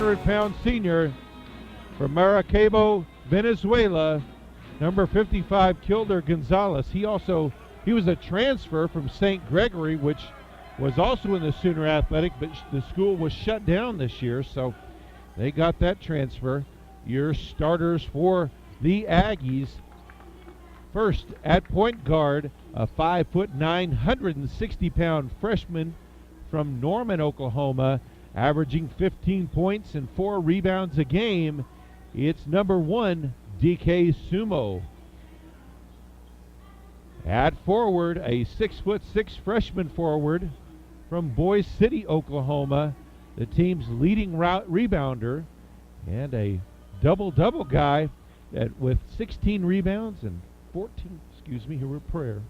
200-pound senior from Maracaibo, Venezuela, number 55, Kilder Gonzalez. He was a transfer from St. Gregory, which was also in the Sooner Athletic, but the school was shut down this year, so they got that transfer. Your starters for the Aggies. First, at point guard, a 5'9", 160-pound freshman from Norman, Oklahoma, averaging 15 points and 4 rebounds a game. It's number 1, DK Sumo. At forward, a 6'6" freshman forward from Boise City, Oklahoma, the team's leading rebounder, and a double-double guy with 16 rebounds and 14, here with prayer.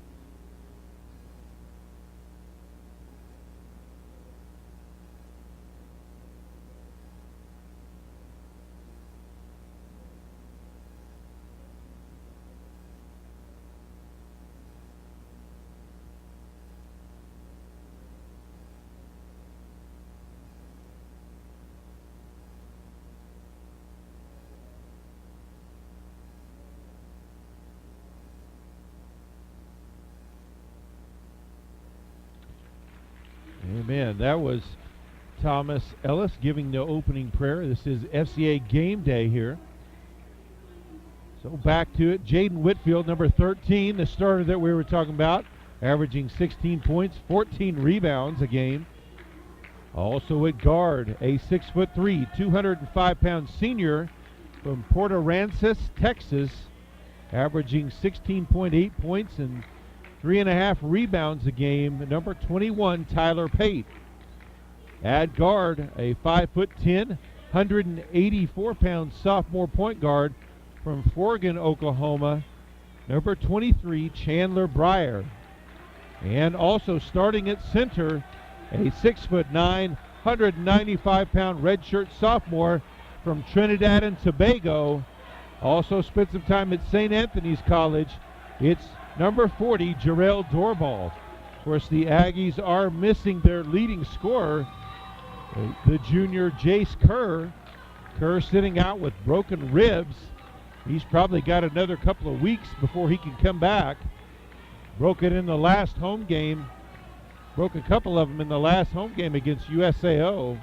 Amen. That was Thomas Ellis giving the opening prayer. This is FCA game day here. So back to it. Jaden Whitfield, number 13, the starter that we were talking about, averaging 16 points, 14 rebounds a game. Also at guard, a 6'3", 205-pound senior from Port Aransas, Texas, averaging 16.8 points and 3.5 rebounds a game, number 21, Tyler Pate. At guard, a 5'10", 184-pound sophomore point guard from Forgan, Oklahoma, number 23, Chandler Breyer. And also starting at center, a 6'9", 195-pound redshirt sophomore from Trinidad and Tobago. Also spent some time at St. Anthony's College. It's number 40, Jarrell Doorball. Of course, the Aggies are missing their leading scorer, the junior Jace Kerr. Kerr sitting out with broken ribs. He's probably got another couple of weeks before he can come back. Broke it in the last home game. Broke a couple of them in the last home game against USAO.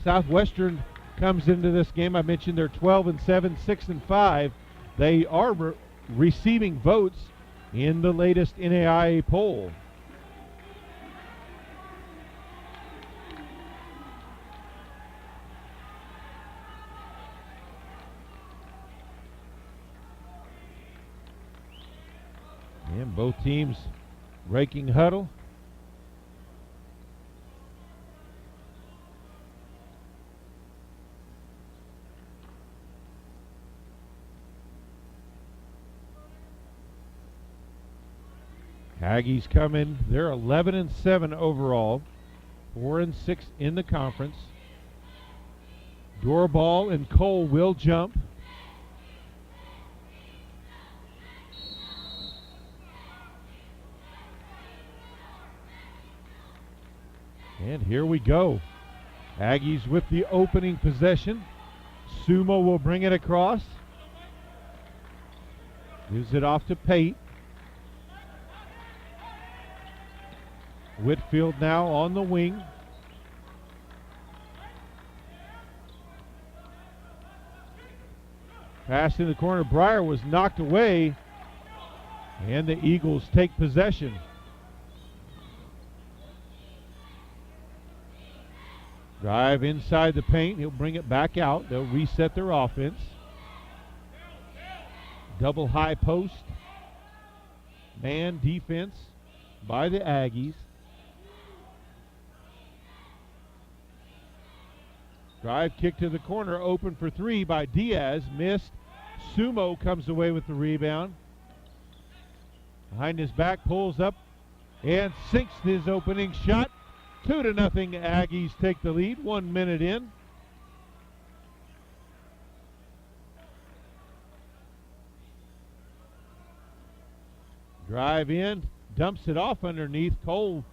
Southwestern comes into this game. I mentioned they're 12-7, 6-5. They are receiving votes in the latest NAIA poll. And both teams breaking huddle. Aggies come in, they're 11-7 overall, 4-6 in the conference. Doorball and Cole will jump. And here we go. Aggies with the opening possession. Sumo will bring it across. Gives it off to Pate. Whitfield now on the wing. Pass in the corner. Breyer was knocked away. And the Eagles take possession. Drive inside the paint. He'll bring it back out. They'll reset their offense. Double high post. Man defense by the Aggies. Drive kick to the corner. Open for three by Diaz. Missed. Sumo comes away with the rebound. Behind his back, pulls up and sinks his opening shot. 2-0 Aggies take the lead, 1 minute in. Drive in, dumps it off underneath. Cole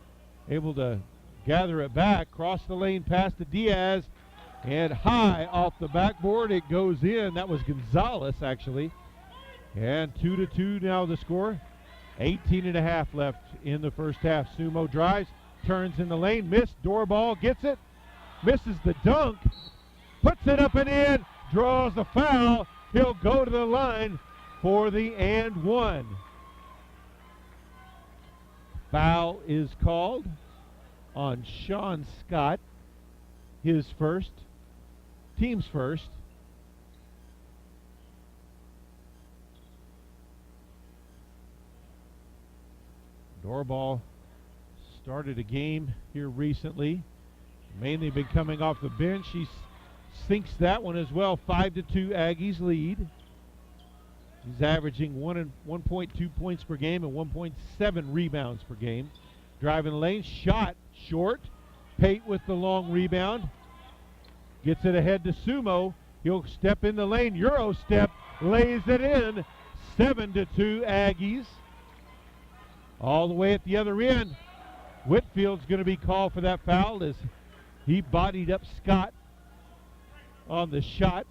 able to gather it back, cross the lane past to Diaz, and high off the backboard. It goes in. That was Gonzalez, actually. And 2-2 now the score. 18.5 left in the first half. Sumo drives, turns in the lane, missed, door ball, gets it, misses the dunk, puts it up and in, draws the foul. He'll go to the line for the and one. Foul is called on Sean Scott, his first, team's first. Doorball started a game here recently. Mainly been coming off the bench. He sinks that one as well. 5-2 Aggies lead. He's averaging 1.2 points per game and 1.7 rebounds per game. Driving the lane, shot short. Pate with the long rebound. Gets it ahead to Sumo. He'll step in the lane. Euro step, lays it in. 7-2 Aggies. All the way at the other end, Whitfield's going to be called for that foul as he bodied up Scott on the shot.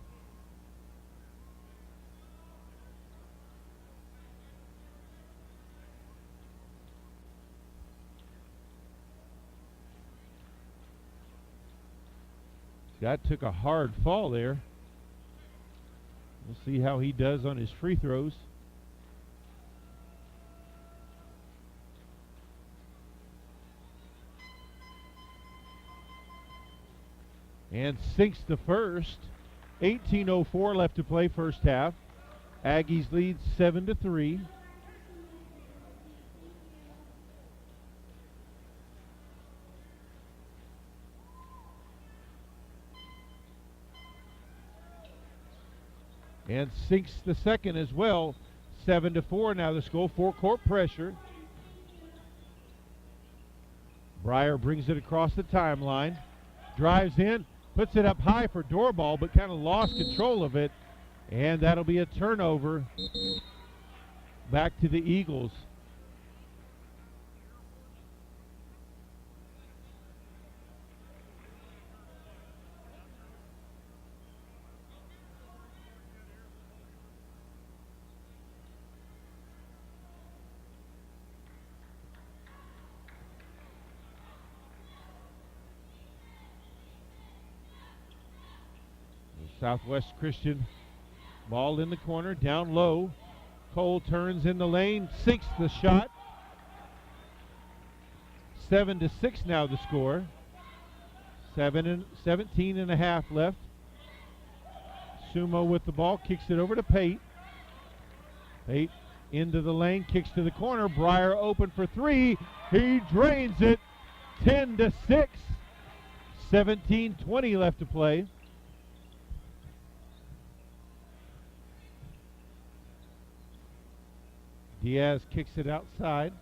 Scott took a hard fall there. We'll see how he does on his free throws. And sinks the first. 18:04 left to play first half. Aggies lead 7-3. And sinks the second as well. 7-4 now the score. Four-court pressure. Breyer brings it across the timeline. Drives in. Puts it up high for Doorball, but kind of lost control of it. And that'll be a turnover back to the Eagles. Southwest Christian ball in the corner, down low. Cole turns in the lane, sinks the shot. 7-6 now the score. 17.5 left. Sumo with the ball, kicks it over to Pate. Pate into the lane, kicks to the corner. Breyer open for three. He drains it. 10-6. 17:20 left to play. Diaz kicks it outside.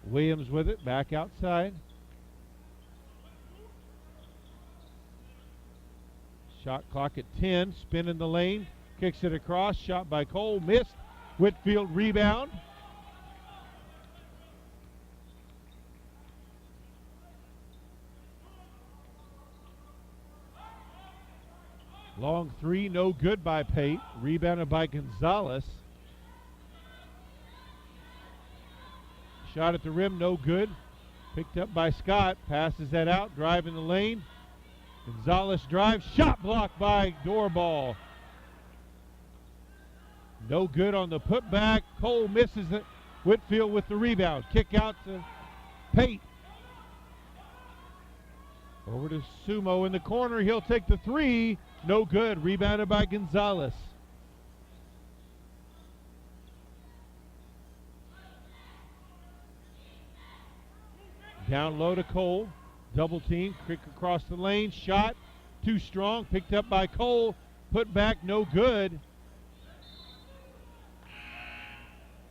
Williams with it, back outside. Shot clock at 10, spin in the lane, kicks it across, shot by Cole, missed. Whitfield rebound. Long three, no good by Pate. Rebounded by Gonzalez. Shot at the rim, no good. Picked up by Scott. Passes that out, driving the lane. Gonzalez drives, shot blocked by Doorball. No good on the putback. Cole misses it. Whitfield with the rebound. Kick out to Pate. Over to Sumo in the corner. He'll take the three. No good. Rebounded by Gonzalez. Down low to Cole. Double team. Quick across the lane. Shot. Too strong. Picked up by Cole. Put back. No good.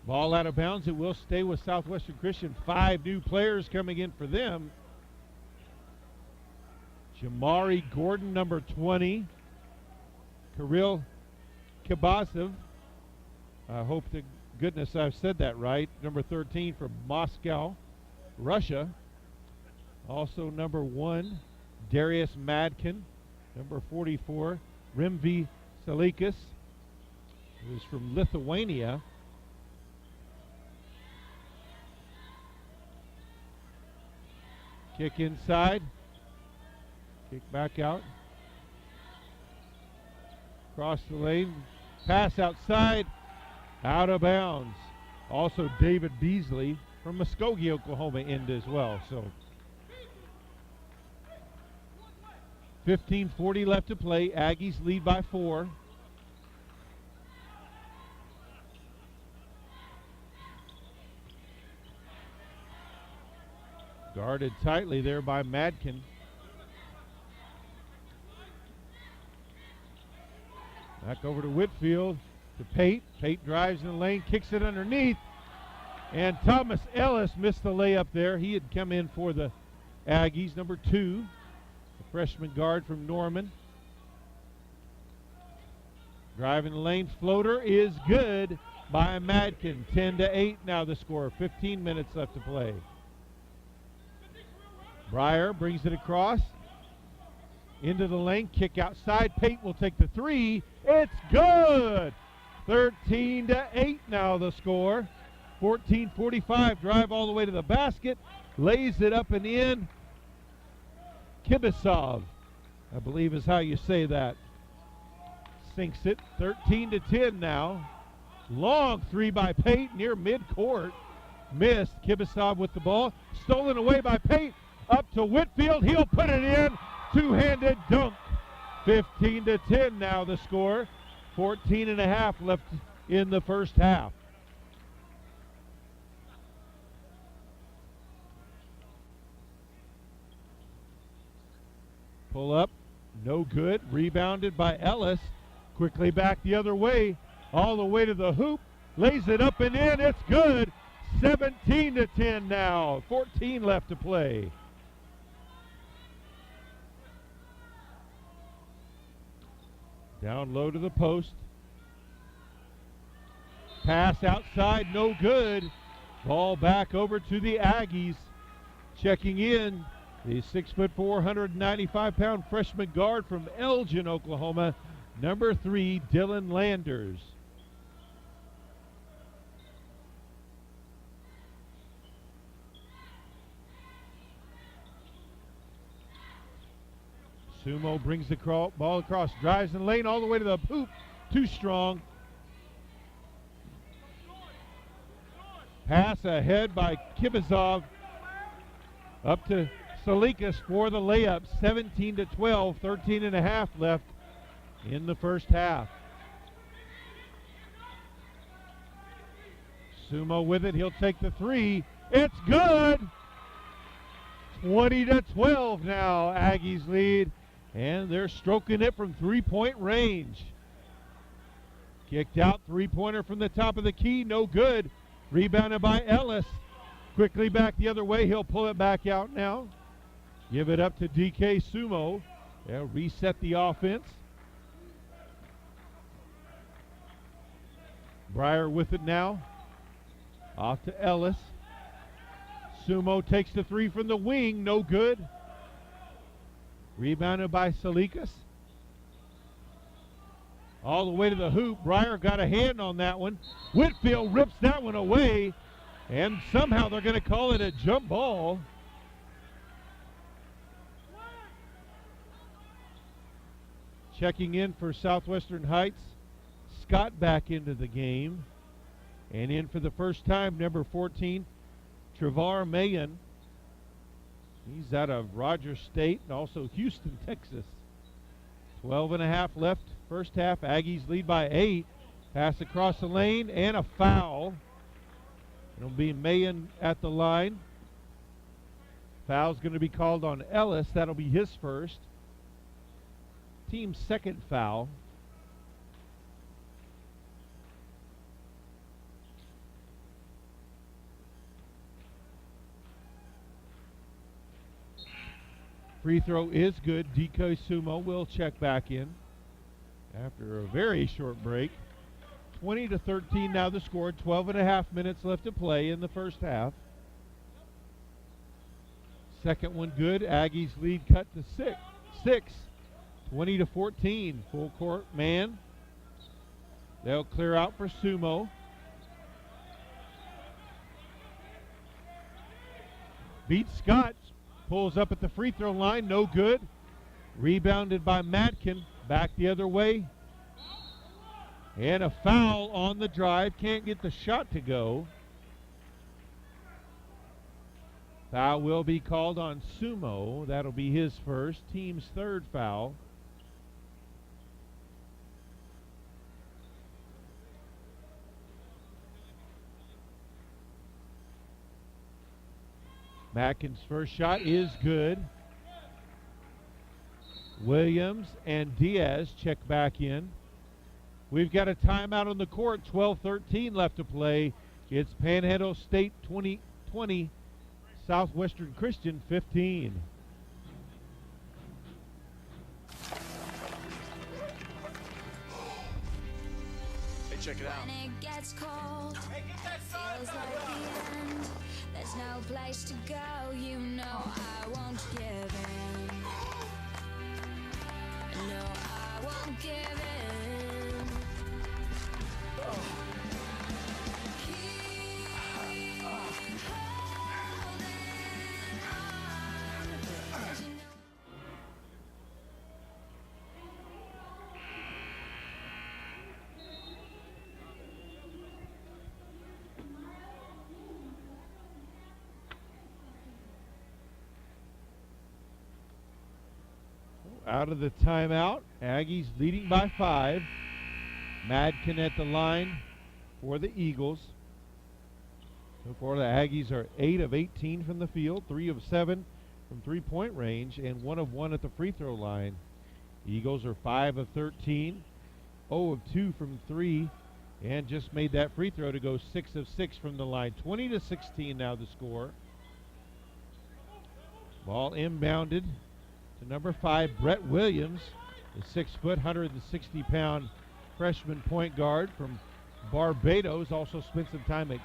Ball out of bounds. It will stay with Southwestern Christian. 5 new players coming in for them. Jamari Gordon, number 20. Kirill Kabasev. I hope to goodness I've said that right. Number 13 from Moscow, Russia. Also number 1, Darius Madkin. Number 44, Rimvi Salikas, who is from Lithuania. Kick inside. Kick back out. Across the lane. Pass outside. Out of bounds. Also David Beasley from Muskogee, Oklahoma, end as well. So 15:40 left to play. Aggies lead by 4. Guarded tightly there by Madkin. Back over to Whitfield, to Pate. Pate drives in the lane, kicks it underneath. And Thomas Ellis missed the layup there. He had come in for the Aggies, number 2, the freshman guard from Norman. Driving the lane, floater is good by Madkin. 10-8 now the score. 15 minutes left to play. Breyer brings it across into the lane, kick outside. Pate will take the 3. It's good. 13-8 now the score. 14:45, drive all the way to the basket, lays it up and in. Kibisov, I believe is how you say that. Sinks it. 13-10 now. Long 3 by Pate near midcourt. Missed. Kibisov with the ball. Stolen away by Pate. Up to Whitfield. He'll put it in. Two-handed dunk. 15-10 now the score. 14.5 left in the first half. Pull up. No good. Rebounded by Ellis. Quickly back the other way. All the way to the hoop. Lays it up and in. It's good. 17-10 now. 14 left to play. Down low to the post. Pass outside, no good. Ball back over to the Aggies. Checking in, the 6'4", 195-pound freshman guard from Elgin, Oklahoma, number 3, Dylan Landers. Sumo brings the ball across, drives in the lane all the way to the hoop. Too strong. Pass ahead by Kibizov. Up to Salikas for the layup. 17-12, 13.5 left in the first half. Sumo with it. He'll take the 3. It's good. 20-12 now. Aggies lead. And they're stroking it from three-point range. Kicked out, three-pointer from the top of the key, no good. Rebounded by Ellis. Quickly back the other way, he'll pull it back out now. Give it up to DK Sumo. They'll reset the offense. Breyer with it now. Off to Ellis. Sumo takes the 3 from the wing, no good. Rebounded by Salikas. All the way to the hoop. Breyer got a hand on that one. Whitfield rips that one away. And somehow they're going to call it a jump ball. Checking in for Southwestern Heights. Scott back into the game. And in for the first time, number 14, Trevar Mayan. He's out of Rogers State and also Houston, Texas. 12.5 left first half. Aggies lead by 8. Pass across the lane and a foul. It'll be Mayan at the line. Foul's going to be called on Ellis. That'll be his first. Team's second foul. Free throw is good. DK Sumo will check back in after a very short break. 20-13 now the score. 12.5 minutes left to play in the first half. Second one good. Aggies lead cut to six. 20-14. Full court man. They'll clear out for Sumo. Beats Scott. Pulls up at the free throw line. No good. Rebounded by Matkin. Back the other way. And a foul on the drive. Can't get the shot to go. Foul will be called on Sumo. That'll be his first. Team's third foul. Mackin's first shot is good. Williams and Diaz check back in. We've got a timeout on the court. 12-13 left to play. It's Panhandle State 20, Southwestern Christian 15. Hey, check it out. When it gets cold, feels like the end. There's no place to go, you know I won't give in. No, I won't give in. Keep holding on, 'cause you know. Out of the timeout, Aggies leading by 5. Madkin at the line for the Eagles. So far the Aggies are 8 of 18 from the field, 3 of 7 from three-point range, and 1 of 1 at the free throw line. Eagles are 5 of 13, 0 of 2 from 3, and just made that free throw to go 6 of 6 from the line. 20-16 now the score. Ball inbounded to number 5, Brett Williams, the 6-foot, 160-pound freshman point guard from Barbados. Also spent some time at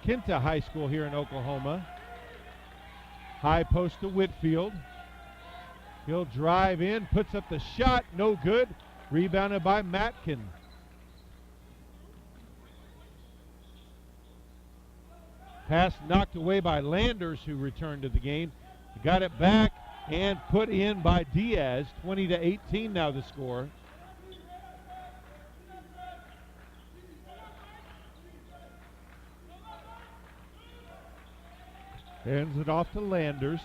Kinta High School here in Oklahoma. High post to Whitfield. He'll drive in, puts up the shot, no good. Rebounded by Matkin. Pass knocked away by Landers, who returned to the game. Got it back and put in by Diaz. 20-18 now the score. Hands it off to Landers.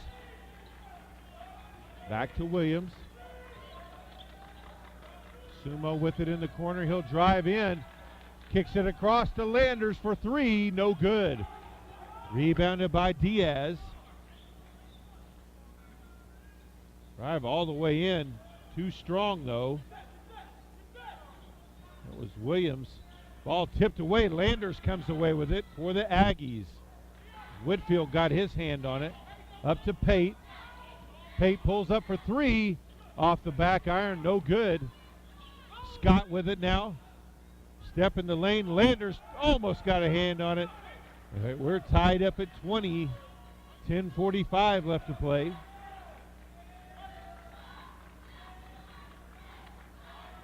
Back to Williams. Sumo with it in the corner. He'll drive in. Kicks it across to Landers for 3. No good. Rebounded by Diaz. Drive all the way in. Too strong, though. That was Williams. Ball tipped away. Landers comes away with it for the Aggies. Whitfield got his hand on it. Up to Pate. Pate pulls up for 3. Off the back iron. No good. Scott with it now. Step in the lane. Landers almost got a hand on it. All right, we're tied up at 20. 10:45 left to play.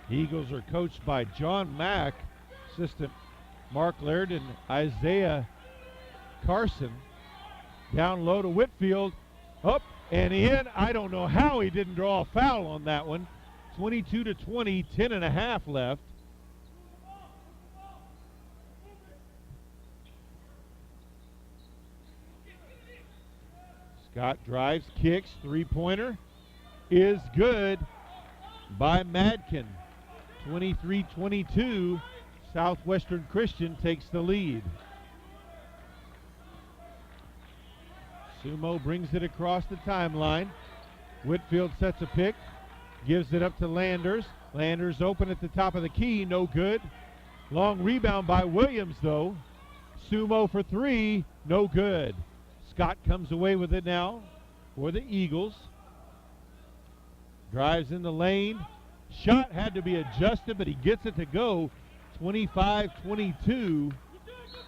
Eagles are coached by John Mack, assistant Mark Laird and Isaiah Carson. Down low to Whitfield. Up and in. I don't know how he didn't draw a foul on that one. 22-20, 10.5 left. Scott drives, kicks, three-pointer is good by Madkin. 23-22, Southwestern Christian takes the lead. Sumo brings it across the timeline. Whitfield sets a pick, gives it up to Landers. Landers open at the top of the key, no good. Long rebound by Williams, though. Sumo for 3, no good. Scott comes away with it now for the Eagles. Drives in the lane. Shot had to be adjusted, but he gets it to go. 25-22.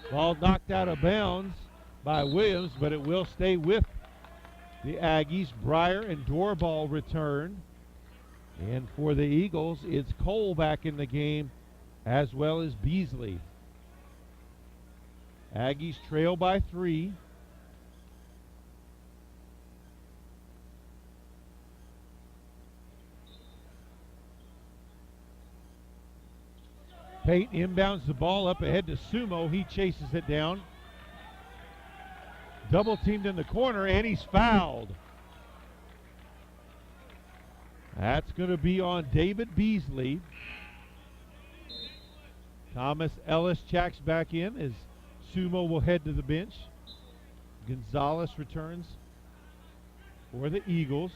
Ball knocked out of bounds by Williams, but it will stay with the Aggies. Breyer and Doorball return. And for the Eagles, it's Cole back in the game, as well as Beasley. Aggies trail by 3. Pate inbounds the ball up ahead to Sumo. He chases it down. Double teamed in the corner, and he's fouled. That's going to be on David Beasley. Thomas Ellis checks back in as Sumo will head to the bench. Gonzalez returns for the Eagles.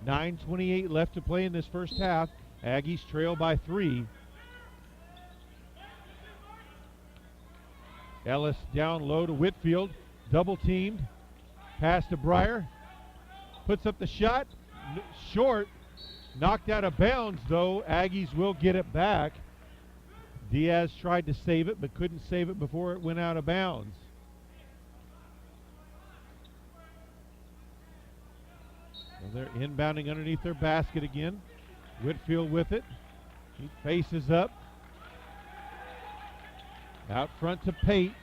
.9:28 left to play in this first half. Aggies trail by 3. Ellis down low to Whitfield. Double teamed. Pass to Breyer. Puts up the shot. Short. Knocked out of bounds, though. Aggies will get it back. Diaz tried to save it, but couldn't save it before it went out of bounds. So they're inbounding underneath their basket again. Whitfield with it. He faces up. Out front to Pate.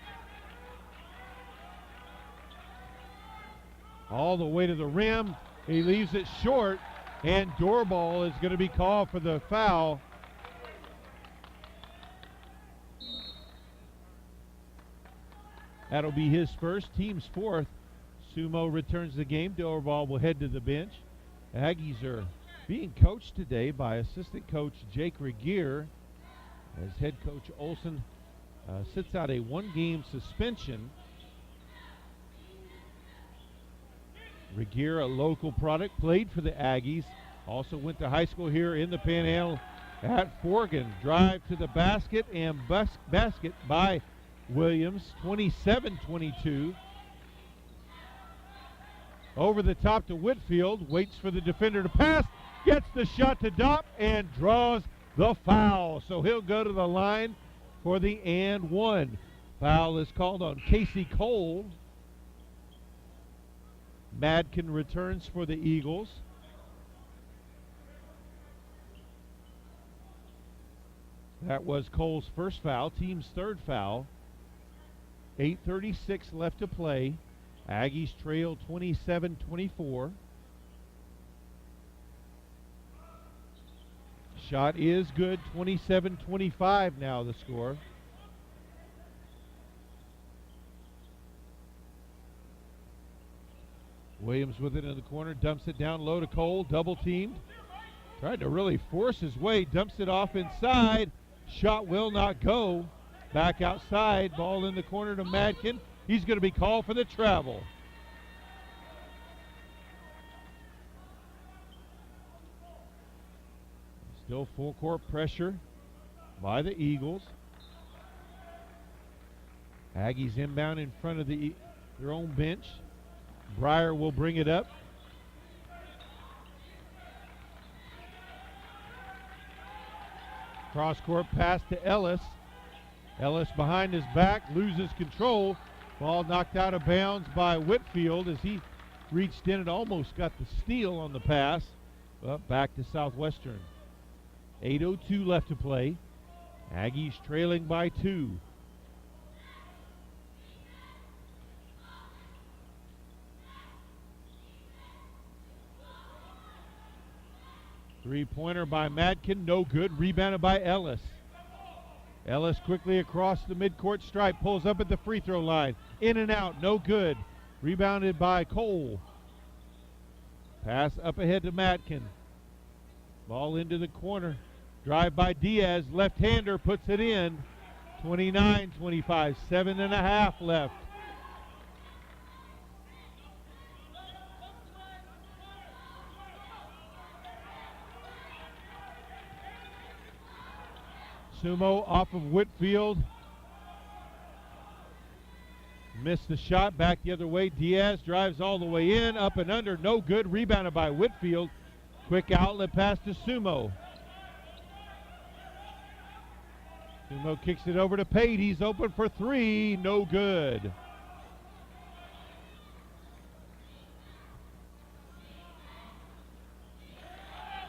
All the way to the rim. He leaves it short, and Doorball is going to be called for the foul. That'll be his first, team's 4th. Sumo returns the game. Doorball will head to the bench. Aggies are being coached today by assistant coach Jake Regier, as head coach Olson sits out a 1-game suspension. Regier, a local product, played for the Aggies. Also went to high school here in the Panhandle at Forgan. Drive to the basket and basket by Williams, 27-22. Over the top to Whitfield, waits for the defender to pass, gets the shot to Dopp, and draws the foul. So he'll go to the line for the and 1. Foul is called on Casey Cole. Madkin returns for the Eagles. That was Cole's first foul, team's 3rd foul. 8:36 left to play. Aggies trail 27-24. Shot is good, 27-25 now the score. Williams with it in the corner, dumps it down low to Cole, double teamed. Tried to really force his way, dumps it off inside. Shot will not go. Back outside, ball in the corner to Madkin. He's going to be called for the travel. Still full court pressure by the Eagles. Aggies inbound in front of their own bench. Breyer will bring it up. Cross-court pass to Ellis. Ellis behind his back, loses control. Ball knocked out of bounds by Whitfield as he reached in and almost got the steal on the pass. But back to Southwestern. 8:02 left to play. Aggies trailing by 2. Three-pointer by Madkin, no good. Rebounded by Ellis. Ellis quickly across the midcourt stripe, pulls up at the free throw line. In and out, no good. Rebounded by Cole. Pass up ahead to Madkin. Ball into the corner. Drive by Diaz, left-hander, puts it in. 29-25, 7.5 left. Sumo off of Whitfield. Missed the shot, back the other way. Diaz drives all the way in, up and under, no good. Rebounded by Whitfield. Quick outlet pass to Sumo. Sumo kicks it over to Pate. He's open for three. No good.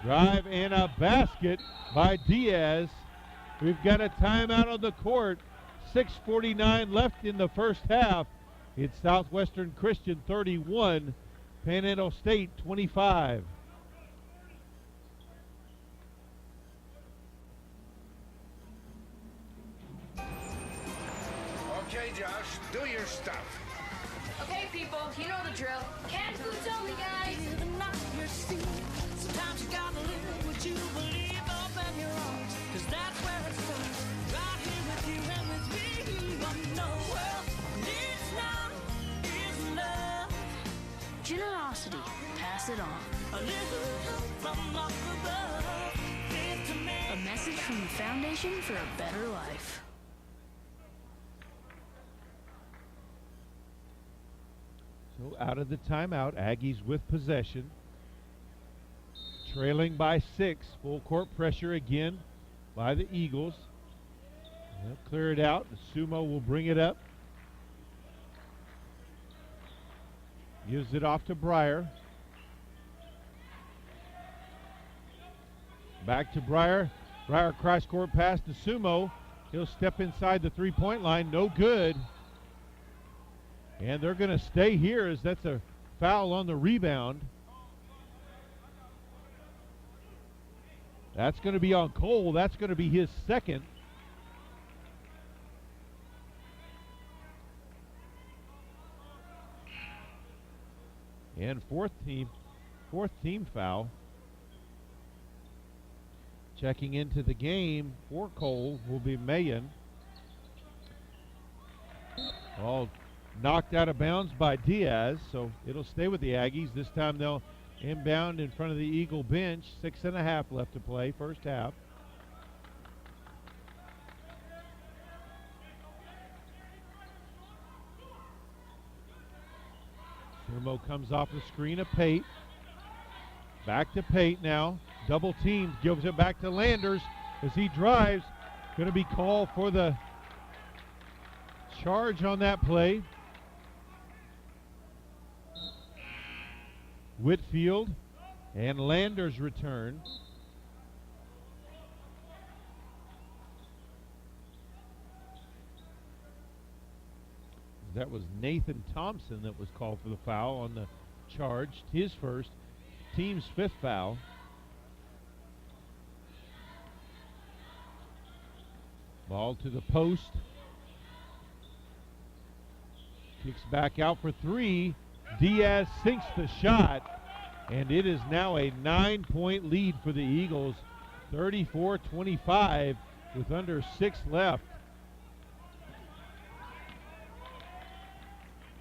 Drive and a basket by Diaz. We've got a timeout on the court. 6:49 left in the first half. It's Southwestern Christian 31, Panhandle State 25. Okay, Josh, do your stuff. Okay, people, you know the drill. Cat foods only, guys. Sometimes you gotta live what you believe, open your arms, 'cause that's where it starts. Right here with you and with me. One no world needs now is love. Generosity, pass it on. A little help from up above. Give to me. A message from the Foundation for a Better Life. So out of the timeout, Aggies with possession. Trailing by 6. Full court pressure again by the Eagles. They'll clear it out. The Sumo will bring it up. Gives it off to Breyer. Back to Breyer. Breyer cross court pass to Sumo. He'll step inside the three-point line. No good. And they're going to stay here as that's a foul on the rebound. That's going to be on Cole. That's going to be his second. And fourth team foul. Checking into the game for Cole will be Mayen. Ball knocked out of bounds by Diaz, so it'll stay with the Aggies. This time they'll inbound in front of the Eagle bench. 6.5 left to play, first half. Sumo comes off the screen of Pate. Back to Pate now. Double teamed, gives it back to Landers as he drives. Going to be called for the charge on that play. Whitfield and Landers return. That was Nathan Thompson that was called for the foul on the charge. His first, team's fifth foul. Ball to the post. Kicks back out for three. Diaz sinks the shot, and it is now a 9-point lead for the Eagles, 34-25 with under 6 left.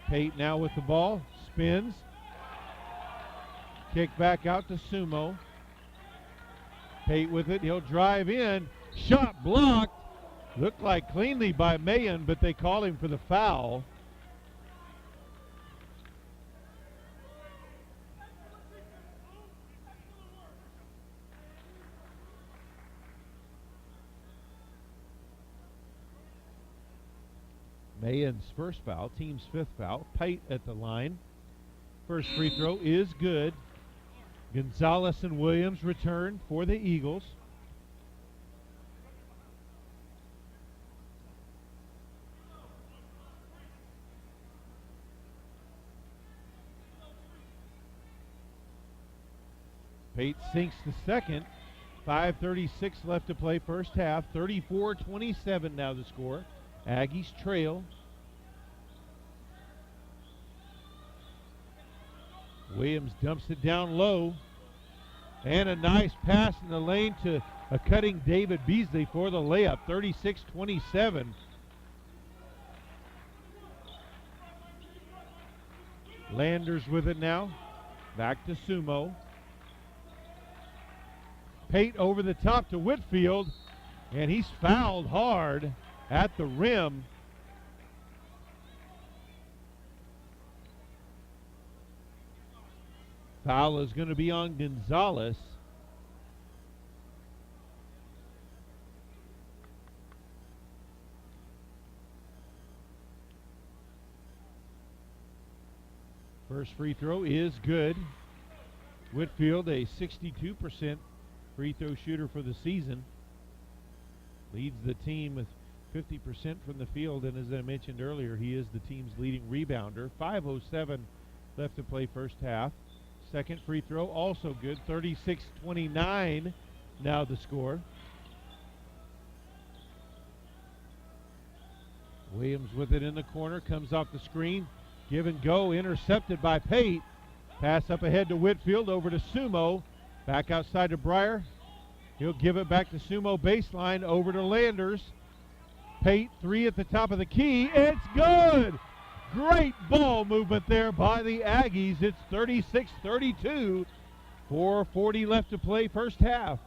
Pate now with the ball, spins. Kick back out to Sumo. Pate with it, he'll drive in. Shot blocked. Looked like cleanly by Mayen, but they call him for the foul. Mayen's first foul, team's fifth foul. Pate at the line. First free throw is good. Gonzalez and Williams return for the Eagles. Pate sinks the second. 5:36 left to play first half. 34-27 now the score. Aggies trail. Williams dumps it down low. And a nice pass in the lane to a cutting David Beasley for the layup. 36-27. Landers with it now. Back to Sumo. Pate over the top to Whitfield. And he's fouled hard at the rim. Foul is going to be on Gonzalez. First free throw is good. Whitfield, a 62% free throw shooter for the season, leads the team with 50% from the field, and as I mentioned earlier, he is the team's leading rebounder. 5:07 left to play first half. Second free throw also good. 36-29 now the score. Williams with it in the corner, comes off the screen. Give and go, intercepted by Pate. Pass up ahead to Whitfield, over to Sumo. Back outside to Breyer. He'll give it back to Sumo baseline, over to Landers. Pate, three at the top of the key. It's good! Great ball movement there by the Aggies. It's 36-32. 4:40 left to play first half.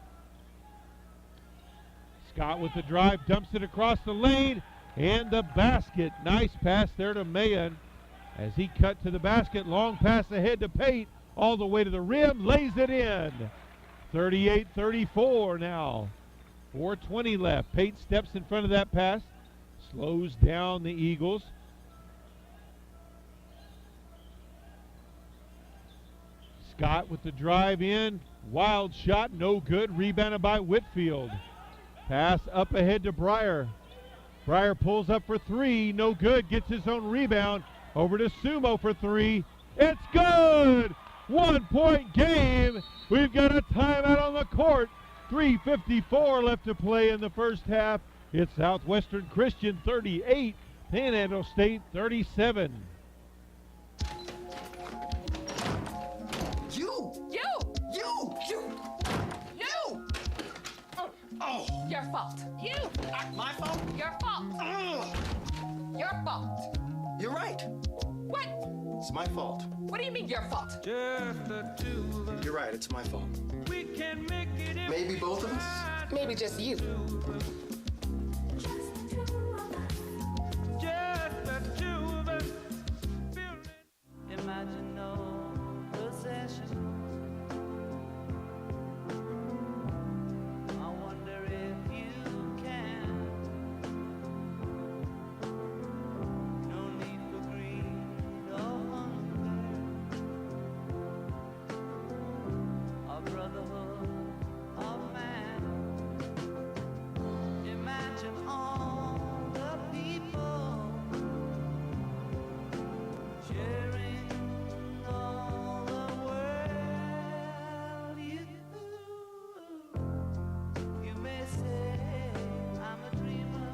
Scott with the drive, dumps it across the lane, and the basket. Nice pass there to Mayan as he cut to the basket. Long pass ahead to Pate, all the way to the rim, lays it in. 38-34 now. 4:20 left. Pate steps in front of that pass, slows down the Eagles. Scott with the drive in, wild shot, no good, rebounded by Whitfield. Pass up ahead to Breyer. Breyer pulls up for three, no good, gets his own rebound, over to Sumo for three. It's good! 1 point game. We've got a timeout on the court. 3:54 left to play in the first half. It's Southwestern Christian 38, Panhandle State 37. Oh! Your fault. You! My fault? Your fault. Ugh. Your fault. You're right. What? It's my fault. What do you mean your fault? Just the two of us. You're right, it's my fault. We can make it if Maybe both of us? Maybe just you. Just the two of us. Imagine no possession. I wonder if you can. No need for greed or hunger. A brotherhood of man. Imagine all the people sharing all the world. You may say I'm a dreamer,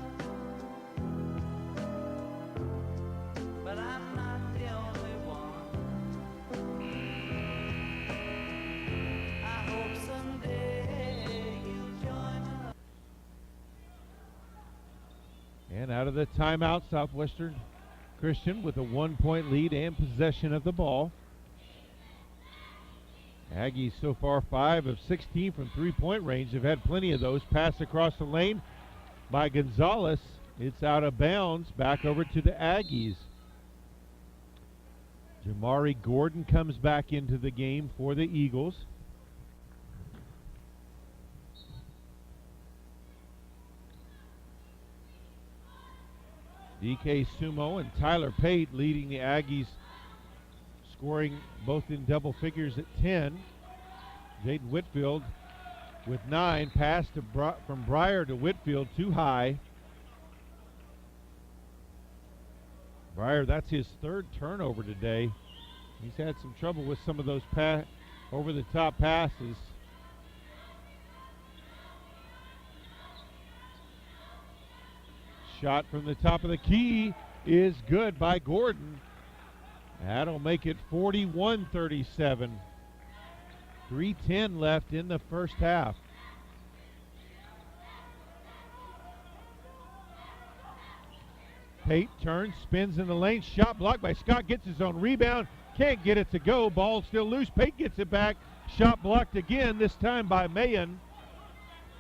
but I'm not the only one. I hope someday you'll join us. And out of the timeout, Southwestern Christian with a 1 point lead and possession of the ball. Aggies so far 5 of 16 from 3-point range. They've had plenty of those. Pass across the lane by Gonzalez. It's out of bounds. Back over to the Aggies. Jamari Gordon comes back into the game for the Eagles. DK Sumo and Tyler Pate leading the Aggies, scoring both in double figures at 10. Jaden Whitfield with 9. Pass to from Breyer to Whitfield, too high. Breyer, that's his third turnover today. He's had some trouble with some of those over-the-top passes. Shot from the top of the key is good by Gordon. That'll make it 41-37. 3:10 left in the first half. Pate turns, spins in the lane, shot blocked by Scott, gets his own rebound, can't get it to go, ball still loose, Pate gets it back, shot blocked again, this time by Mayan.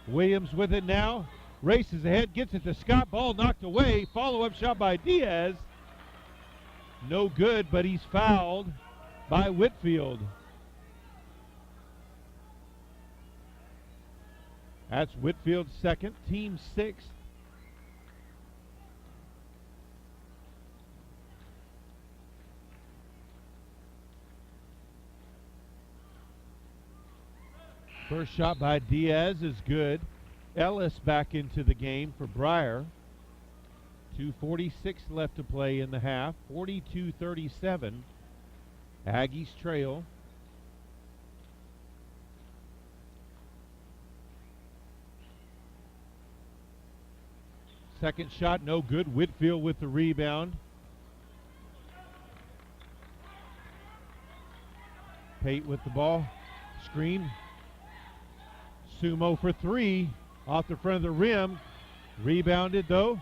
Williams with it now, races ahead, gets it to Scott, ball knocked away, follow-up shot by Diaz. No good, but he's fouled by Whitfield. That's Whitfield's second, team sixth. First shot by Diaz is good. Ellis back into the game for Breyer. 2:46 left to play in the half. 42-37. Aggies trail. Second shot, no good. Whitfield with the rebound. Pate with the ball. Screen. Sumo for three. Off the front of the rim. Rebounded though.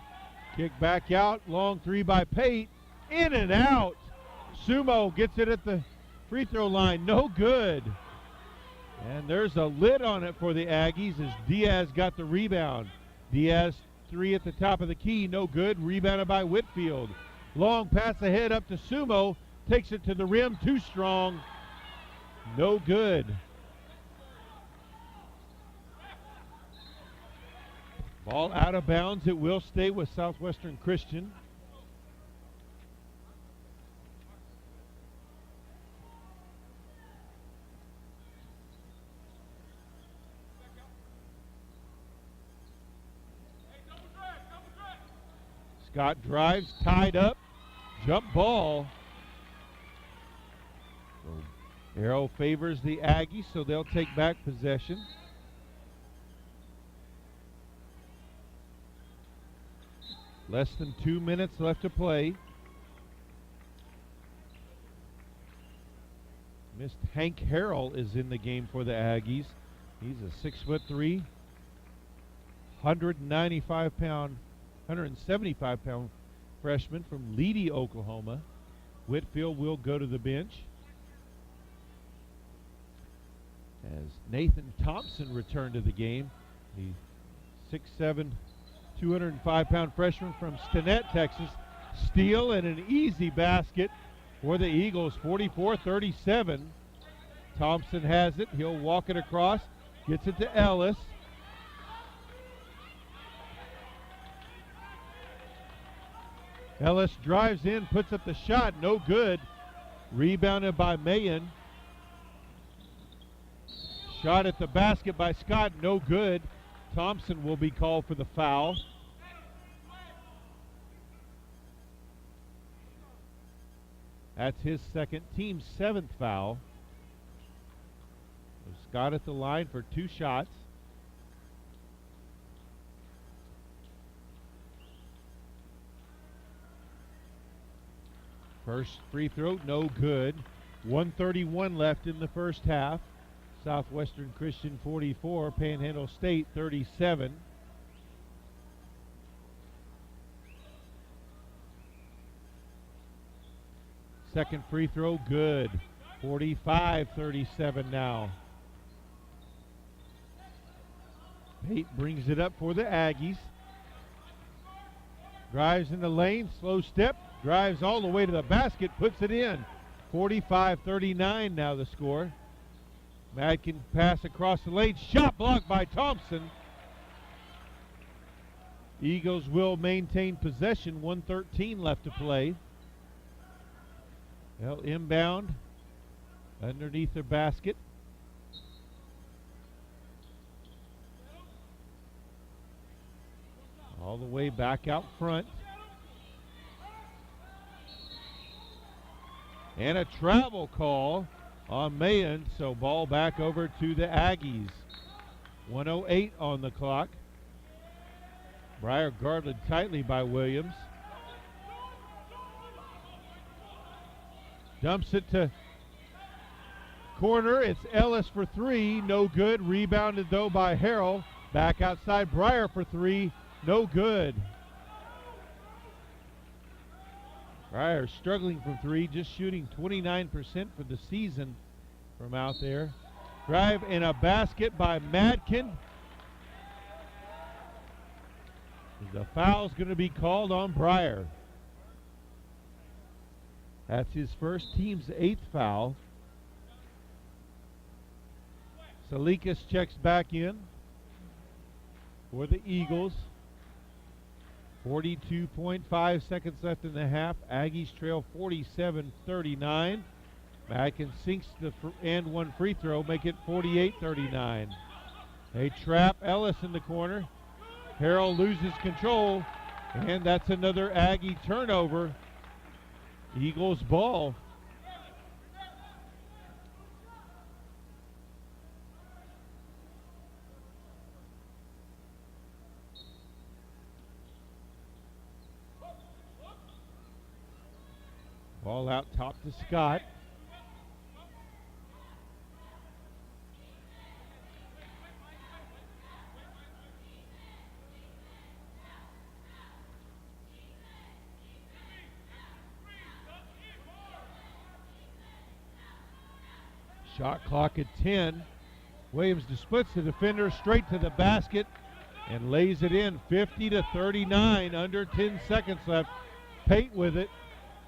Kick back out. Long three by Pate. In and out. Sumo gets it at the free throw line. No good. And there's a lid on it for the Aggies as Diaz got the rebound. Diaz three at the top of the key. No good. Rebounded by Whitfield. Long pass ahead up to Sumo. Takes it to the rim. Too strong. No good. Ball out of bounds. It will stay with Southwestern Christian. Scott drives, tied up, jump ball. So Arrow favors the Aggies, so they'll take back possession. Less than 2 minutes left to play. Missed Hank Harrell is in the game for the Aggies. He's a 6'3", 175-pound freshman from Leedy, Oklahoma. Whitfield will go to the bench as Nathan Thompson returned to the game. The 6'7", 205-pound freshman from Stinnett, Texas. Steal and an easy basket for the Eagles, 44-37. Thompson has it. He'll walk it across. Gets it to Ellis. Ellis drives in, puts up the shot. No good. Rebounded by Mayen. Shot at the basket by Scott. No good. Thompson will be called for the foul. That's his second, team's seventh foul. So Scott at the line for two shots. First free throw, no good. 1:31 left in the first half. Southwestern Christian 44, Panhandle State 37. Second free throw, good. 45-37 now. Pate brings it up for the Aggies. Drives in the lane, slow step, drives all the way to the basket, puts it in. 45-39 now the score. Madkin pass across the lane, shot blocked by Thompson. Eagles will maintain possession, 1:13 left to play. They'll inbound underneath their basket. All the way back out front. And a travel call on Mayen, so ball back over to the Aggies. 1:08 on the clock. Breyer guarded tightly by Williams. Dumps it to corner. It's Ellis for three. No good. Rebounded though by Harrell. Back outside. Breyer for three. No good. Breyer struggling from three, just shooting 29% for the season from out there. Drive and a basket by Madkin. The foul's going to be called on Breyer. That's his first, team's eighth foul. Salikas checks back in for the Eagles. 42.5 seconds left in the half. Aggies trail 47-39. Madkin sinks the and one free throw, make it 48-39. They trap Ellis in the corner. Harrell loses control, and that's another Aggie turnover. Eagles ball. Ball out top to Scott. Shot clock at 10. Williams splits the defender straight to the basket and lays it in. 50-39, under 10 seconds left. Pate with it,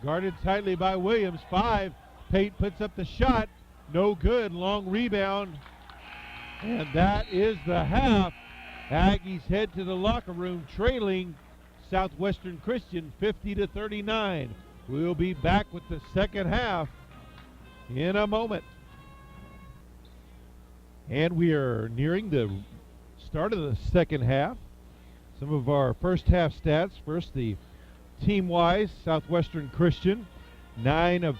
guarded tightly by Williams. 5. Pate puts up the shot, no good. Long rebound, and that is the half. Aggies head to the locker room trailing Southwestern Christian 50-39. We'll be back with the second half in a moment. And we are nearing the start of the second half. Some of our first half stats. First, the team-wise, Southwestern Christian, 19 of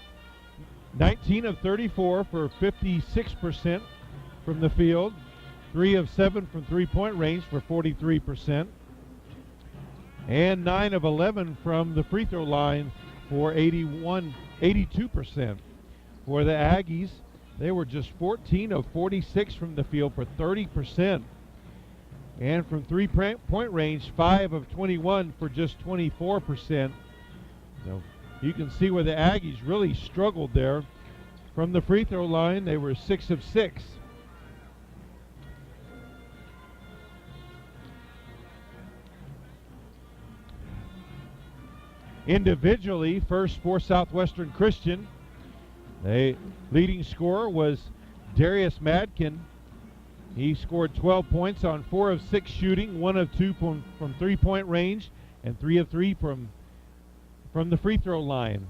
34 for 56% from the field, 3 of 7 from three-point range for 43%, and 9 of 11 from the free throw line for 82%. For the Aggies, they were just 14 of 46 from the field for 30%. And from three-point range, 5 of 21 for just 24%. So you can see where the Aggies really struggled there. From the free throw line, they were 6 of 6. Individually, first for Southwestern Christian, the leading scorer was Darius Madkin. He scored 12 points on 4 of 6 shooting, 1 of 2 from three-point range, and 3 of 3 from the free throw line.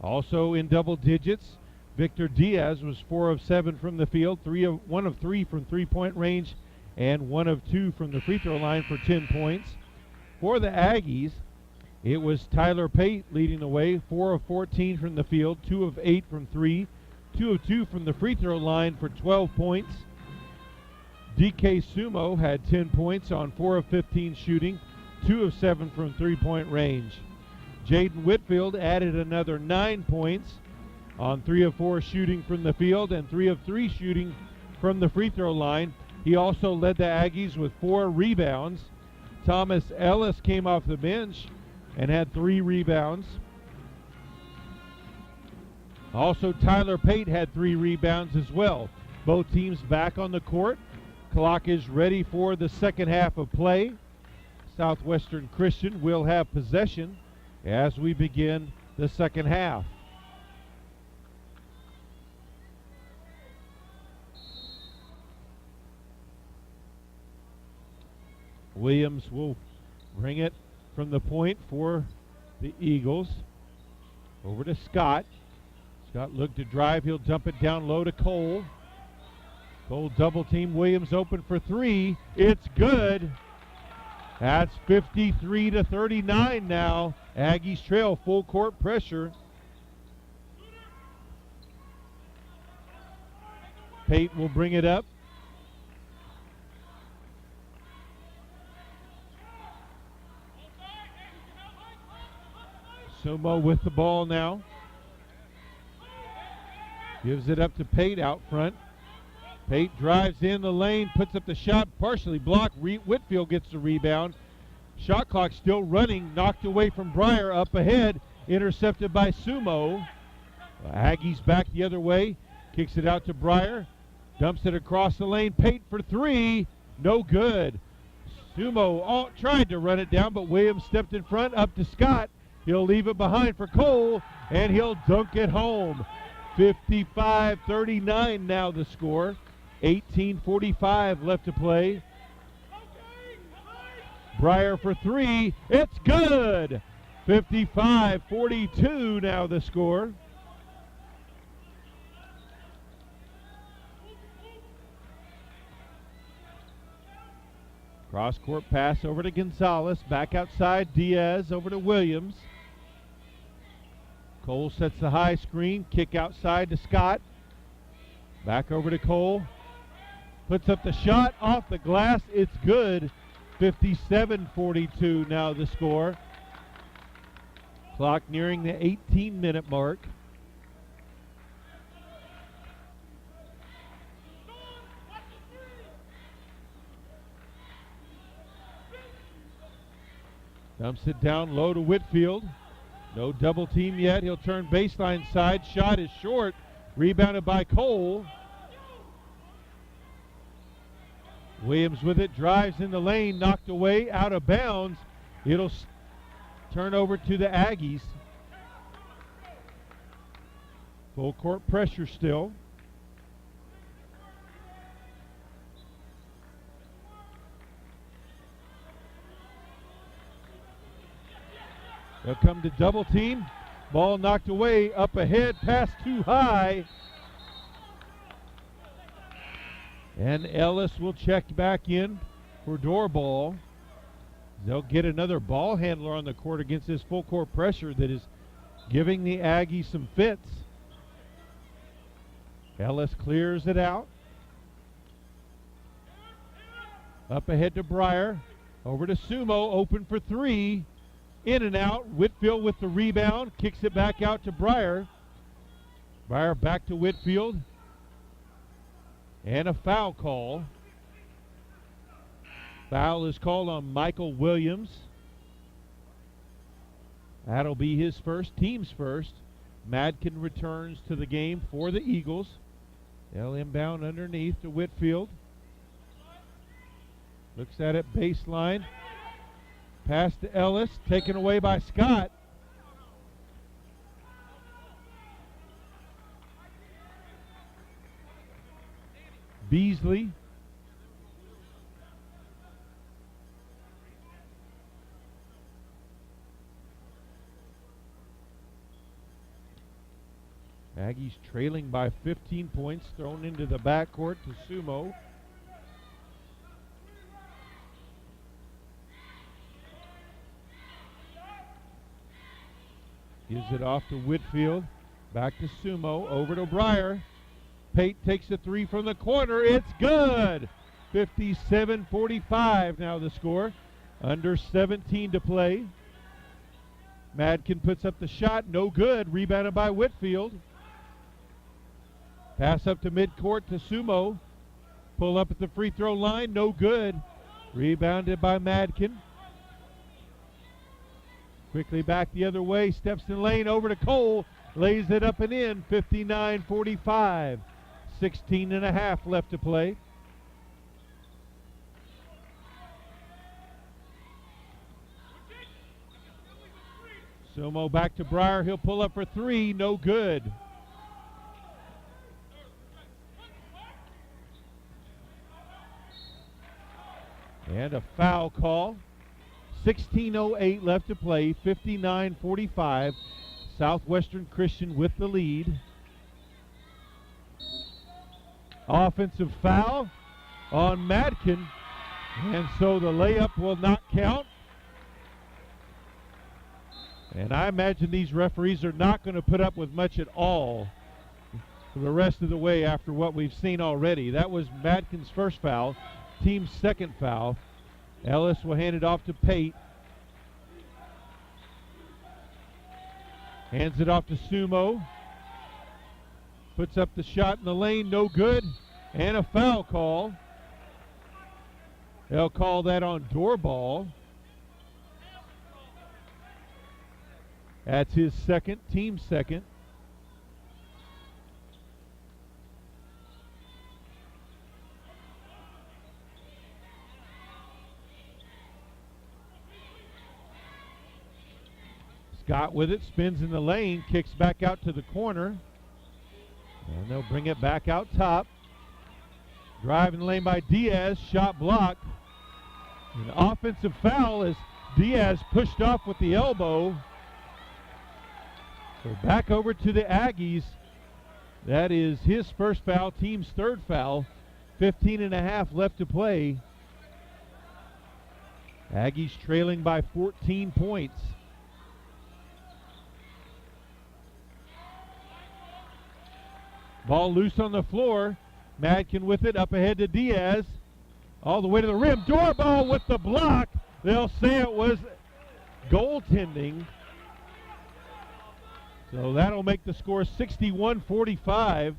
Also in double digits, Victor Diaz was 4 of 7 from the field, 1 of 3 from three-point range, and 1 of 2 from the free throw line for 10 points. For the Aggies, it was Tyler Pate leading the way, 4 of 14 from the field, 2 of 8 from 3, 2 of 2 from the free throw line for 12 points. DK Sumo had 10 points on 4 of 15 shooting, 2 of 7 from three-point range. Jaden Whitfield added another 9 points on 3 of 4 shooting from the field and 3 of 3 shooting from the free throw line. He also led the Aggies with 4 rebounds. Thomas Ellis came off the bench and had 3 rebounds. Also, Tyler Pate had 3 rebounds as well. Both teams back on the court. Clock is ready for the second half of play. Southwestern Christian will have possession as we begin the second half. Williams will bring it from the point for the Eagles. Over to Scott. Scott looked to drive. He'll dump it down low to Cole. Cole double team. Williams open for 3. It's good. That's 53-39 now. Aggies trail, full court pressure. Pate will bring it up. Sumo with the ball now. Gives it up to Pate out front. Pate drives in the lane, puts up the shot, partially blocked. Whitfield gets the rebound. Shot clock still running, knocked away from Breyer, up ahead, intercepted by Sumo. Aggies back the other way, kicks it out to Breyer, dumps it across the lane. Pate for 3, no good. Sumo tried to run it down, but Williams stepped in front, up to Scott. He'll leave it behind for Cole, and he'll dunk it home. 55-39 now the score. 18:45 left to play. Breyer for 3. It's good. 55-42 now the score. Cross-court pass over to Gonzalez. Back outside, Diaz over to Williams. Cole sets the high screen. Kick outside to Scott. Back over to Cole. Puts up the shot off the glass. It's good. 57-42 now the score. Clock nearing the 18-minute mark. Dumps it down low to Whitfield. No double team yet. He'll turn baseline side. Shot is short. Rebounded by Cole. Williams with it. Drives in the lane. Knocked away. Out of bounds. It'll turn over to the Aggies. Full court pressure still. They'll come to double team. Ball knocked away. Up ahead. Pass too high. And Ellis will check back in for door ball. They'll get another ball handler on the court against this full court pressure that is giving the Aggies some fits. Ellis clears it out. Up ahead to Breyer. Over to Sumo. Open for three. In and out. Whitfield with the rebound. Kicks it back out to Breyer. Breyer back to Whitfield. And a foul call. Foul is called on Michael Williams. That'll be his first, team's first. Madkin returns to the game for the Eagles. They'll inbound underneath to Whitfield. Looks at it baseline. Pass to Ellis, taken away by Scott. Beasley. Aggies trailing by 15 points, thrown into the backcourt to Sumo. Gives it off to Whitfield. Back to Sumo. Over to Breyer. Pate takes a three from the corner. It's good. 57-45 now the score. Under 17 to play. Madkin puts up the shot. No good. Rebounded by Whitfield. Pass up to midcourt to Sumo. Pull up at the free throw line. No good. Rebounded by Madkin. Quickly back the other way. Steps in lane over to Cole. Lays it up and in. 59-45. 16 and a half left to play. Sumo back to Breyer. He'll pull up for three. No good. And a foul call. 16:08 left to play. 59-45. Southwestern Christian with the lead. Offensive foul on Madkin. And so the layup will not count. And I imagine these referees are not going to put up with much at all for the rest of the way after what we've seen already. That was Madkin's first foul, team's second foul. Ellis will hand it off to Pate. Hands it off to Sumo. Puts up the shot in the lane, no good. And a foul call. They'll call that on Doorball. That's his second, team second. Scott with it, spins in the lane, kicks back out to the corner. And they'll bring it back out top. Driving the lane by Diaz, shot blocked. An offensive foul as Diaz pushed off with the elbow. So back over to the Aggies. That is his first foul, team's third foul. 15 and a half left to play. Aggies trailing by 14 points. Ball loose on the floor. Madkin with it, up ahead to Diaz. All the way to the rim. Doorball with the block. They'll say it was goaltending. So that'll make the score 61-45.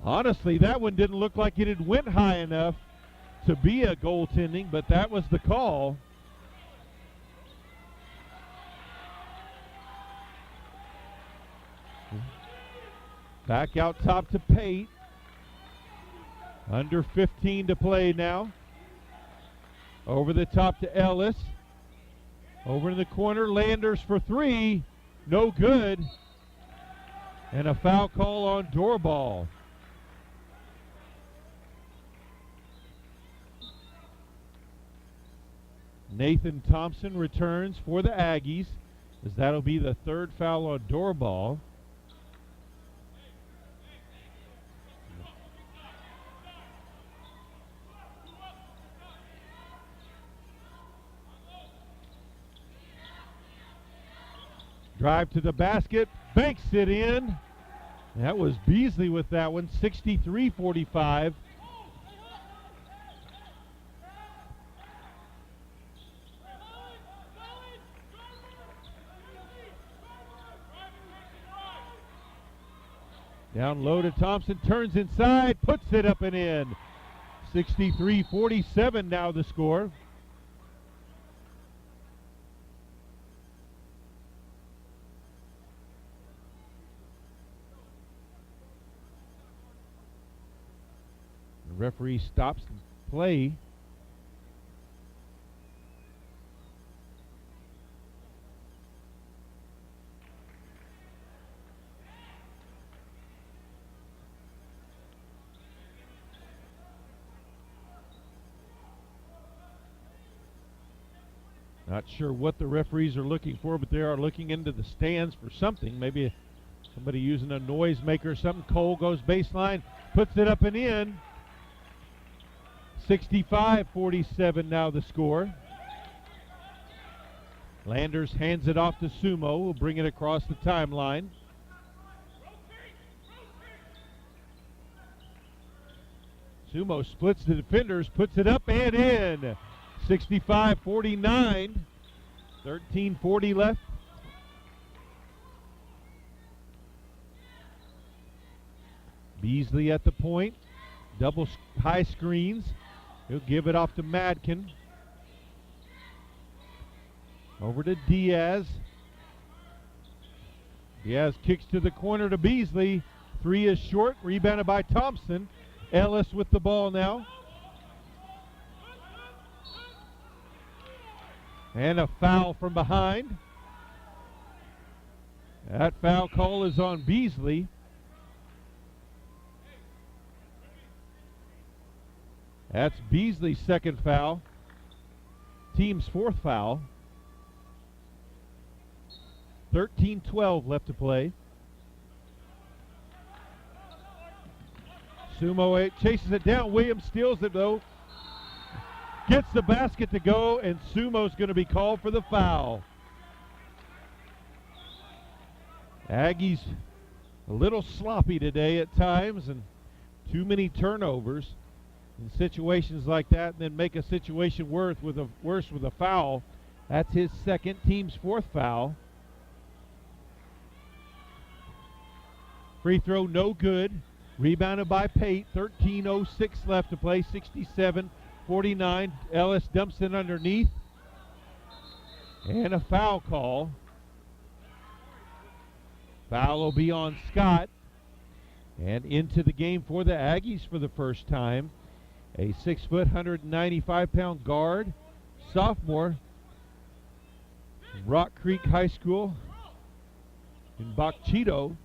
Honestly, that one didn't look like it had went high enough to be a goaltending, but that was the call. Back out top to Pate. Under 15 to play now. Over the top to Ellis. Over in the corner, Landers for three. No good. And a foul call on Doorball. Nathan Thompson returns for the Aggies, as that'll be the third foul on Doorball. Drive to the basket, banks it in. That was Beasley with that one, 63-45. Down low to Thompson, turns inside, puts it up and in. 63-47 now the score. The referee stops the play. Not sure what the referees are looking for, but they are looking into the stands for something. Maybe somebody using a noisemaker or something. Cole goes baseline, puts it up and in. 65-47 now the score. Landers hands it off to Sumo. Will bring it across the timeline. Sumo splits the defenders, puts it up and in. 65-49. 13:40 left. Beasley at the point. Double high screens. He'll give it off to Madkin. Over to Diaz. Diaz kicks to the corner to Beasley. Three is short. Rebounded by Thompson. Ellis with the ball now. And a foul from behind. That foul call is on Beasley. That's Beasley's second foul. Team's fourth foul. 13:12 left to play. Sumo chases it down. Williams steals it though. Gets the basket to go, and Sumo's going to be called for the foul. Aggies a little sloppy today at times, and too many turnovers in situations like that, and then make a situation worse with a foul. That's his second, team's fourth foul. Free throw no good. Rebounded by Pate. 13:06 left to play. 67-49. Ellis dumps it underneath. And a foul call. Foul will be on Scott. And into the game for the Aggies for the first time. A 6 foot, 195-pound guard, sophomore, Rock Creek High School in Bachito.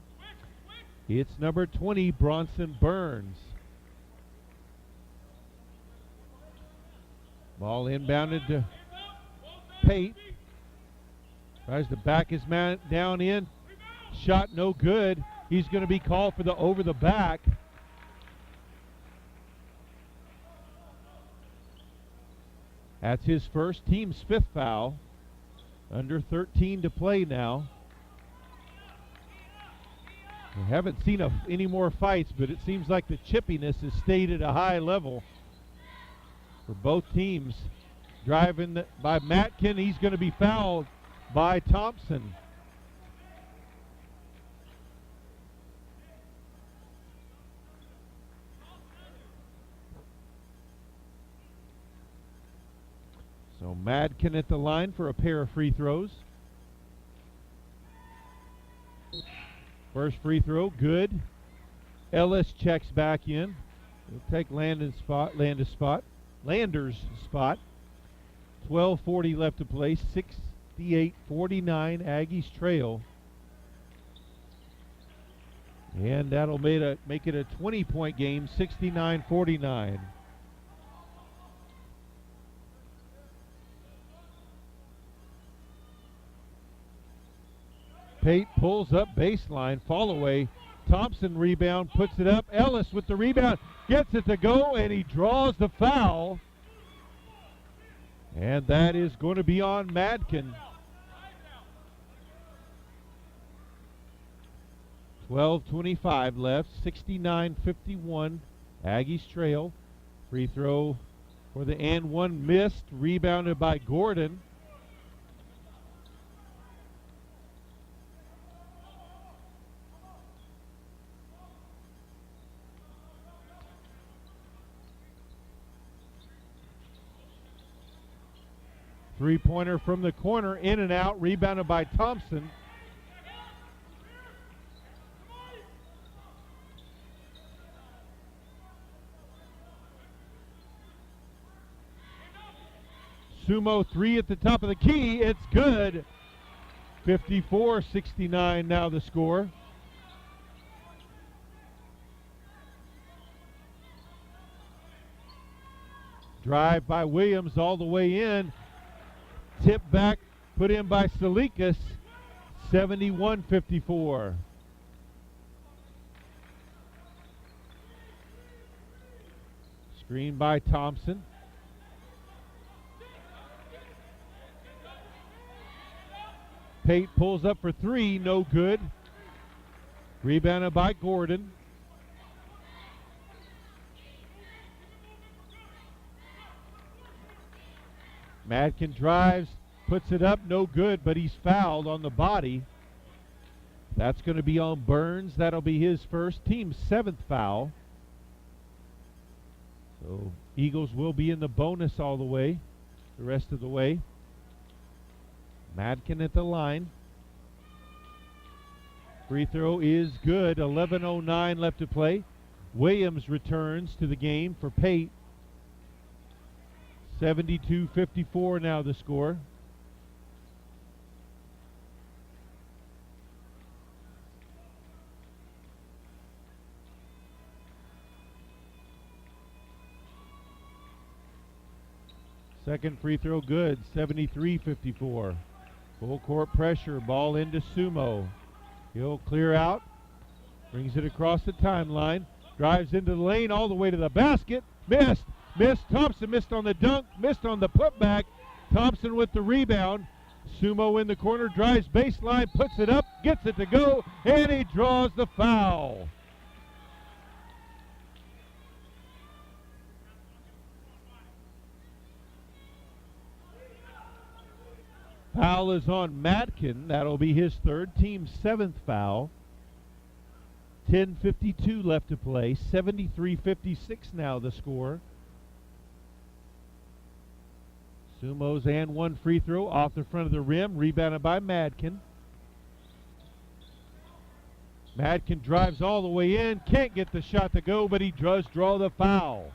It's number 20, Bronson Burns. Ball inbounded to Pate. Tries to back his man down in. Shot no good. He's going to be called for the over the back. That's his first, team's 5th foul. Under 13 to play now. We haven't seen any more fights, but it seems like the chippiness has stayed at a high level for both teams. Driving by Matkin, he's going to be fouled by Thompson. So Madkin at the line for a pair of free throws. First free throw, good. Ellis checks back in. He'll take Lander's spot. 12:40 left to play. 68-49 Aggies trail. And that'll make it a 20-point game, 69-49. Pate pulls up baseline, fall away. Thompson rebound, puts it up. Ellis with the rebound, gets it to go, and he draws the foul. And that is going to be on Madkin. 12:25 left, 69-51. Aggies trail. Free throw for the and one missed, rebounded by Gordon. Three-pointer from the corner, in and out, rebounded by Thompson. Sumo three at the top of the key, it's good. 54-69 now the score. Drive by Williams all the way in. Tip back, put in by Salikas, 71-54. Screen by Thompson. Pate pulls up for three, no good. Rebounded by Gordon. Madkin drives, puts it up, no good, but he's fouled on the body. That's going to be on Burns. That'll be his first, team's 7th foul. So Eagles will be in the bonus all the way, the rest of the way. Madkin at the line. Free throw is good. 11:09 left to play. Williams returns to the game for Pate. 72-54 now the score. Second free throw good, 73-54. Full court pressure, ball into Sumo. He'll clear out, brings it across the timeline, drives into the lane all the way to the basket, missed. Thompson missed on the dunk, missed on the putback. Thompson with the rebound. Sumo in the corner, drives baseline, puts it up, gets it to go, and he draws the foul. Foul is on Madkin. That'll be his third, team's 7th foul. 10:52 left to play. 73-56 now the score. Sumo's and one free throw off the front of the rim, rebounded by Madkin. Madkin drives all the way in, can't get the shot to go, but he does draw the foul.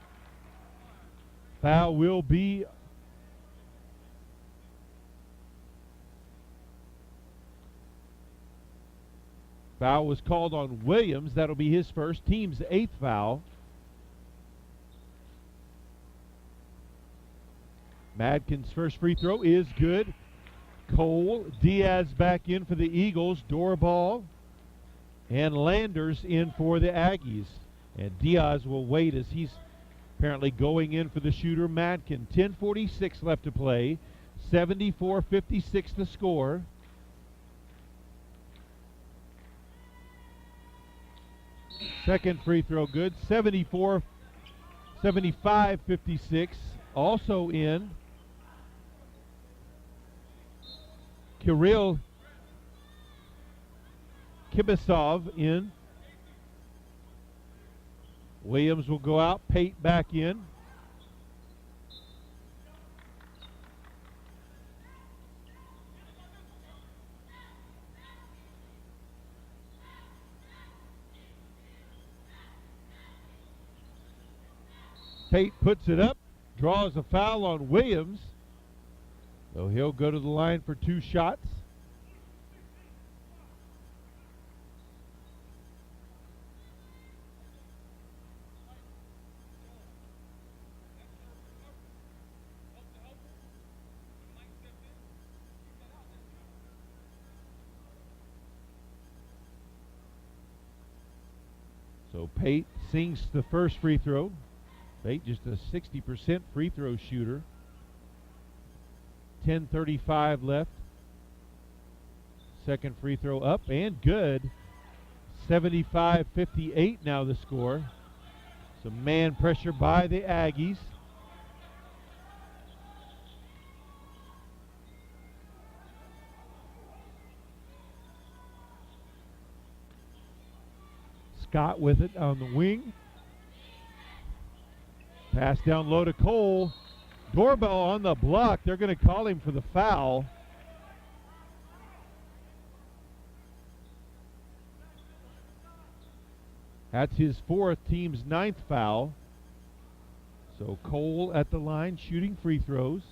Foul will be Foul was called on Williams. That'll be his first, team's 8th foul. Madkin's first free throw is good. Cole, Diaz back in for the Eagles. Doorball and Landers in for the Aggies. And Diaz will wait as he's Apparently going in for the shooter, Madkin. 10:46 left to play. 74-56 the score. Second free throw good. 75-56. Also in. Kirill Kibisov in. Williams will go out. Pate back in. Pate puts it up, draws a foul on Williams. So he'll go to the line for 2 shots. So Pate sinks the first free throw. Pate just a 60% free throw shooter. 10:35 left. Second free throw up and good. 75-58 now the score. Some man pressure by the Aggies. Scott with it on the wing. Pass down low to Cole. Doorbell on the block. They're going to call him for the foul. That's his 4th, team's 9th foul. So Cole at the line shooting free throws.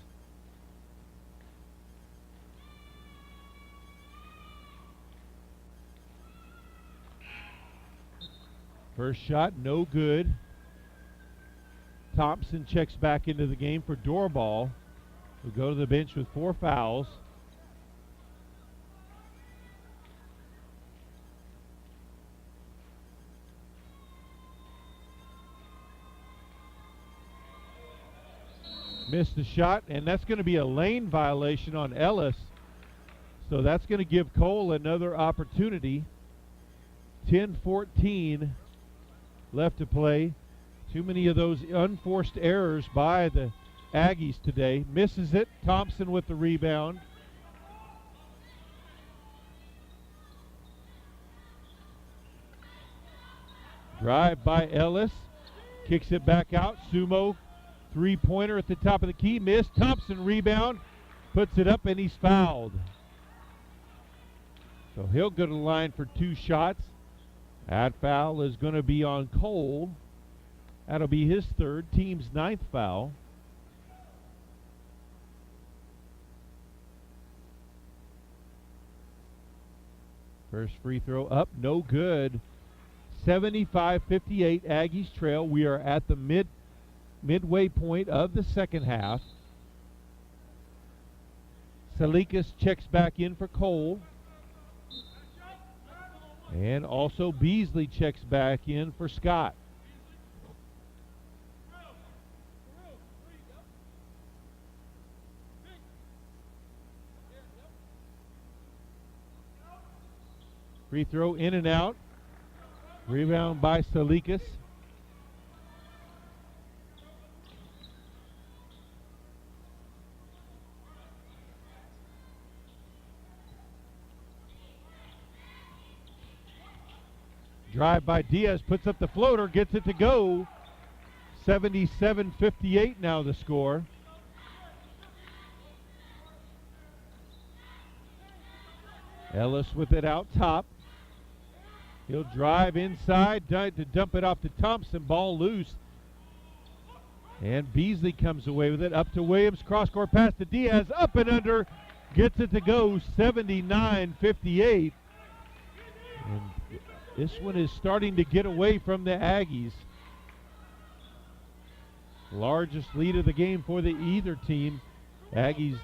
First shot, no good. Thompson checks back into the game for Doorball, who go to the bench with 4 fouls. Missed the shot, and that's going to be a lane violation on Ellis. So that's going to give Cole another opportunity. 10:14 left to play. Too many of those unforced errors by the Aggies today. Misses it. Thompson with the rebound. Drive by Ellis. Kicks it back out. Sumo. Three-pointer at the top of the key. Missed. Thompson rebound. Puts it up and he's fouled. So he'll go to the line for 2 shots. That foul is going to be on Cole. That'll be his 3rd, team's 9th foul. First free throw up, no good. 75-58, Aggies trail. We are at the midway point of the second half. Salikas checks back in for Cole. And also Beasley checks back in for Scott. Free throw in and out. Rebound by Salikas. Drive by Diaz, puts up the floater, gets it to go. 77-58 now the score. Ellis with it out top. He'll drive inside to dump it off to Thompson. Ball loose. And Beasley comes away with it. Up to Williams. Cross-court pass to Diaz. Up and under. Gets it to go. 79-58. And this one is starting to get away from the Aggies. Largest lead of the game for the either team. Aggies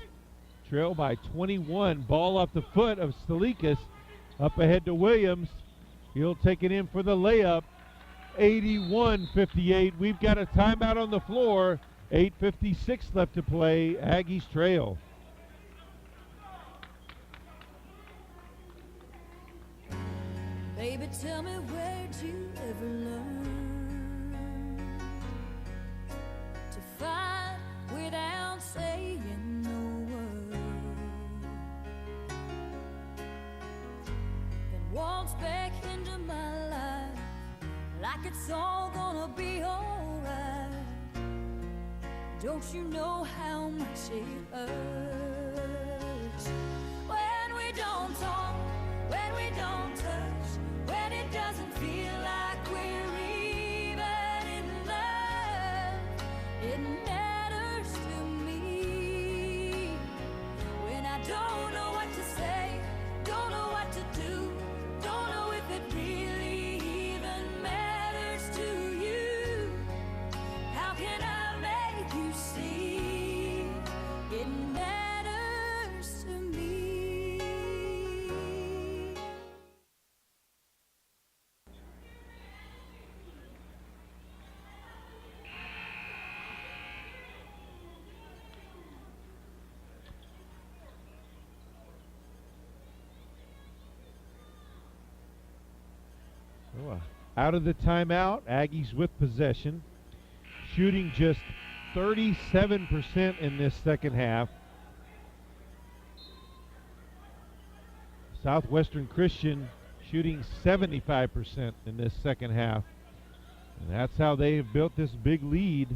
trail by 21. Ball off the foot of Salikas. Up ahead to Williams. He'll take it in for the layup. 81-58. We've got a timeout on the floor. 8:56 left to play. Aggies trail. Baby, tell me, where'd you ever learn to fight without saying no word? Then waltz back into my life like it's all gonna be alright. Don't you know how much it hurts when we don't talk, when we don't touch, when it doesn't feel like we're even in love? It matters to me when I don't know what to say, don't know what to do, don't know if it really even matters to you. How can I make you see it matters to me? Out of the timeout, Aggies with possession. Shooting just 37% in this second half. Southwestern Christian shooting 75% in this second half. And that's how they have built this big lead.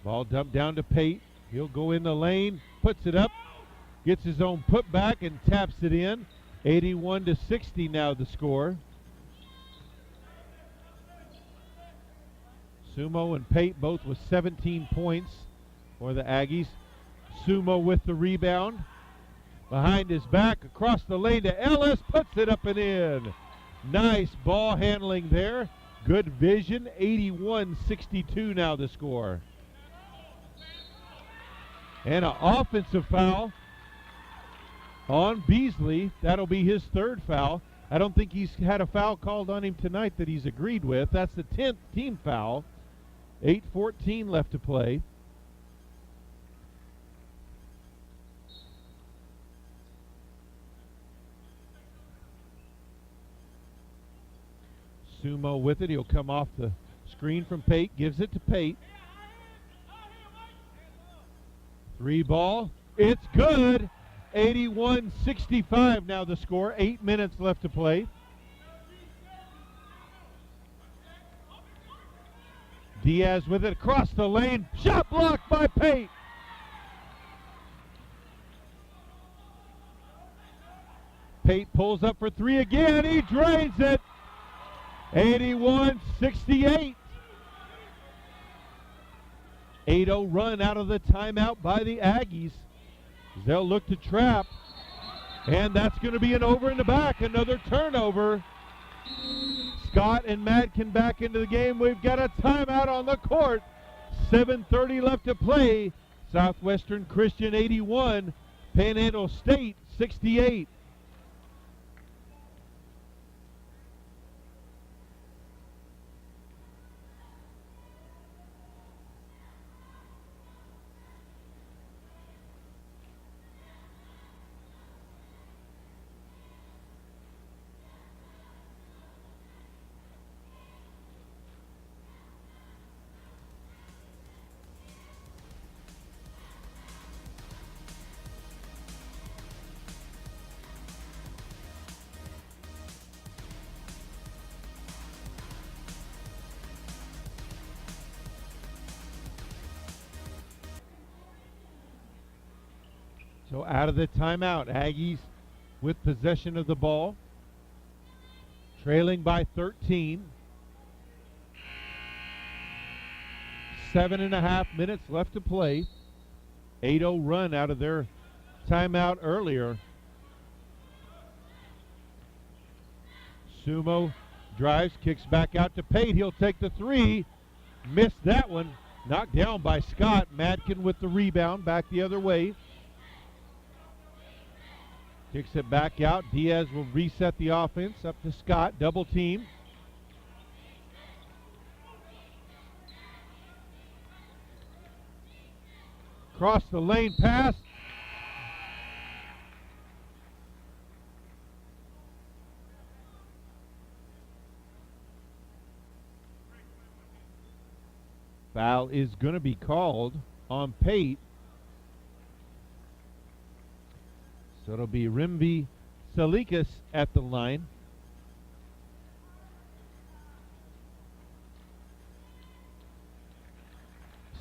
Ball dumped down to Pate. He'll go in the lane, puts it up, gets his own putback and taps it in. 81-60 now the score. Sumo and Pate both with 17 points for the Aggies. Sumo with the rebound. Behind his back, across the lane to Ellis, puts it up and in. Nice ball handling there. Good vision. 81-62 now the score. And an offensive foul on Beasley. That'll be his third foul. I don't think he's had a foul called on him tonight that he's agreed with. That's the 10th team foul. 8:14 left to play. Sumo with it. He'll come off the screen from Pate. Gives it to Pate. Three ball. It's good. 81-65 now the score. 8 minutes left to play. Diaz with it across the lane. Shot blocked by Pate. Pate pulls up for three again. He drains it. 81-68. 8-0 run out of the timeout by the Aggies. They'll look to trap. And that's going to be an over in the back. Another turnover. Scott and Madkin back into the game. We've got a timeout on the court. 7:30 left to play. Southwestern Christian 81. Panhandle State 68. So out of the timeout, Aggies with possession of the ball, trailing by 13. 7.5 minutes left to play. 8-0 run out of their timeout earlier. Sumo drives, kicks back out to Pate. He'll take the three. Missed that one. Knocked down by Scott. Madkin with the rebound, back the other way. Kicks it back out. Diaz will reset the offense up to Scott. Double team. Cross the lane pass. Foul is going to be called on Pate. So it'll be Rimby Salikas at the line.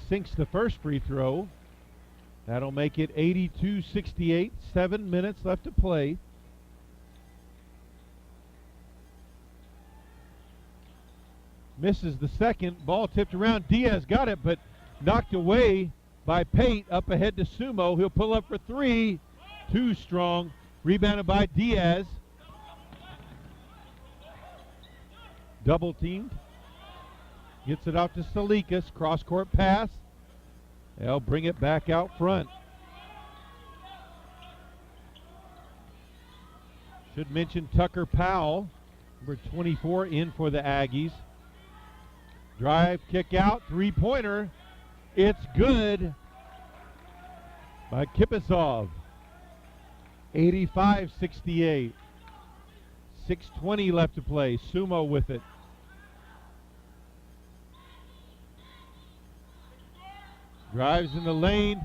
Sinks the first free throw. That'll make it 82-68. 7 minutes left to play. Misses the second. Ball tipped around. Diaz got it, but knocked away by Pate. Up ahead to Sumo. He'll pull up for three. Too strong. Rebounded by Diaz. Double teamed. Gets it out to Salikas. Cross court pass. They'll bring it back out front. Should mention Tucker Powell, number 24, in for the Aggies. Drive, kick out, three-pointer. It's good by Kipasov. 85-68. 6:20 left to play. Sumo with it. Drives in the lane.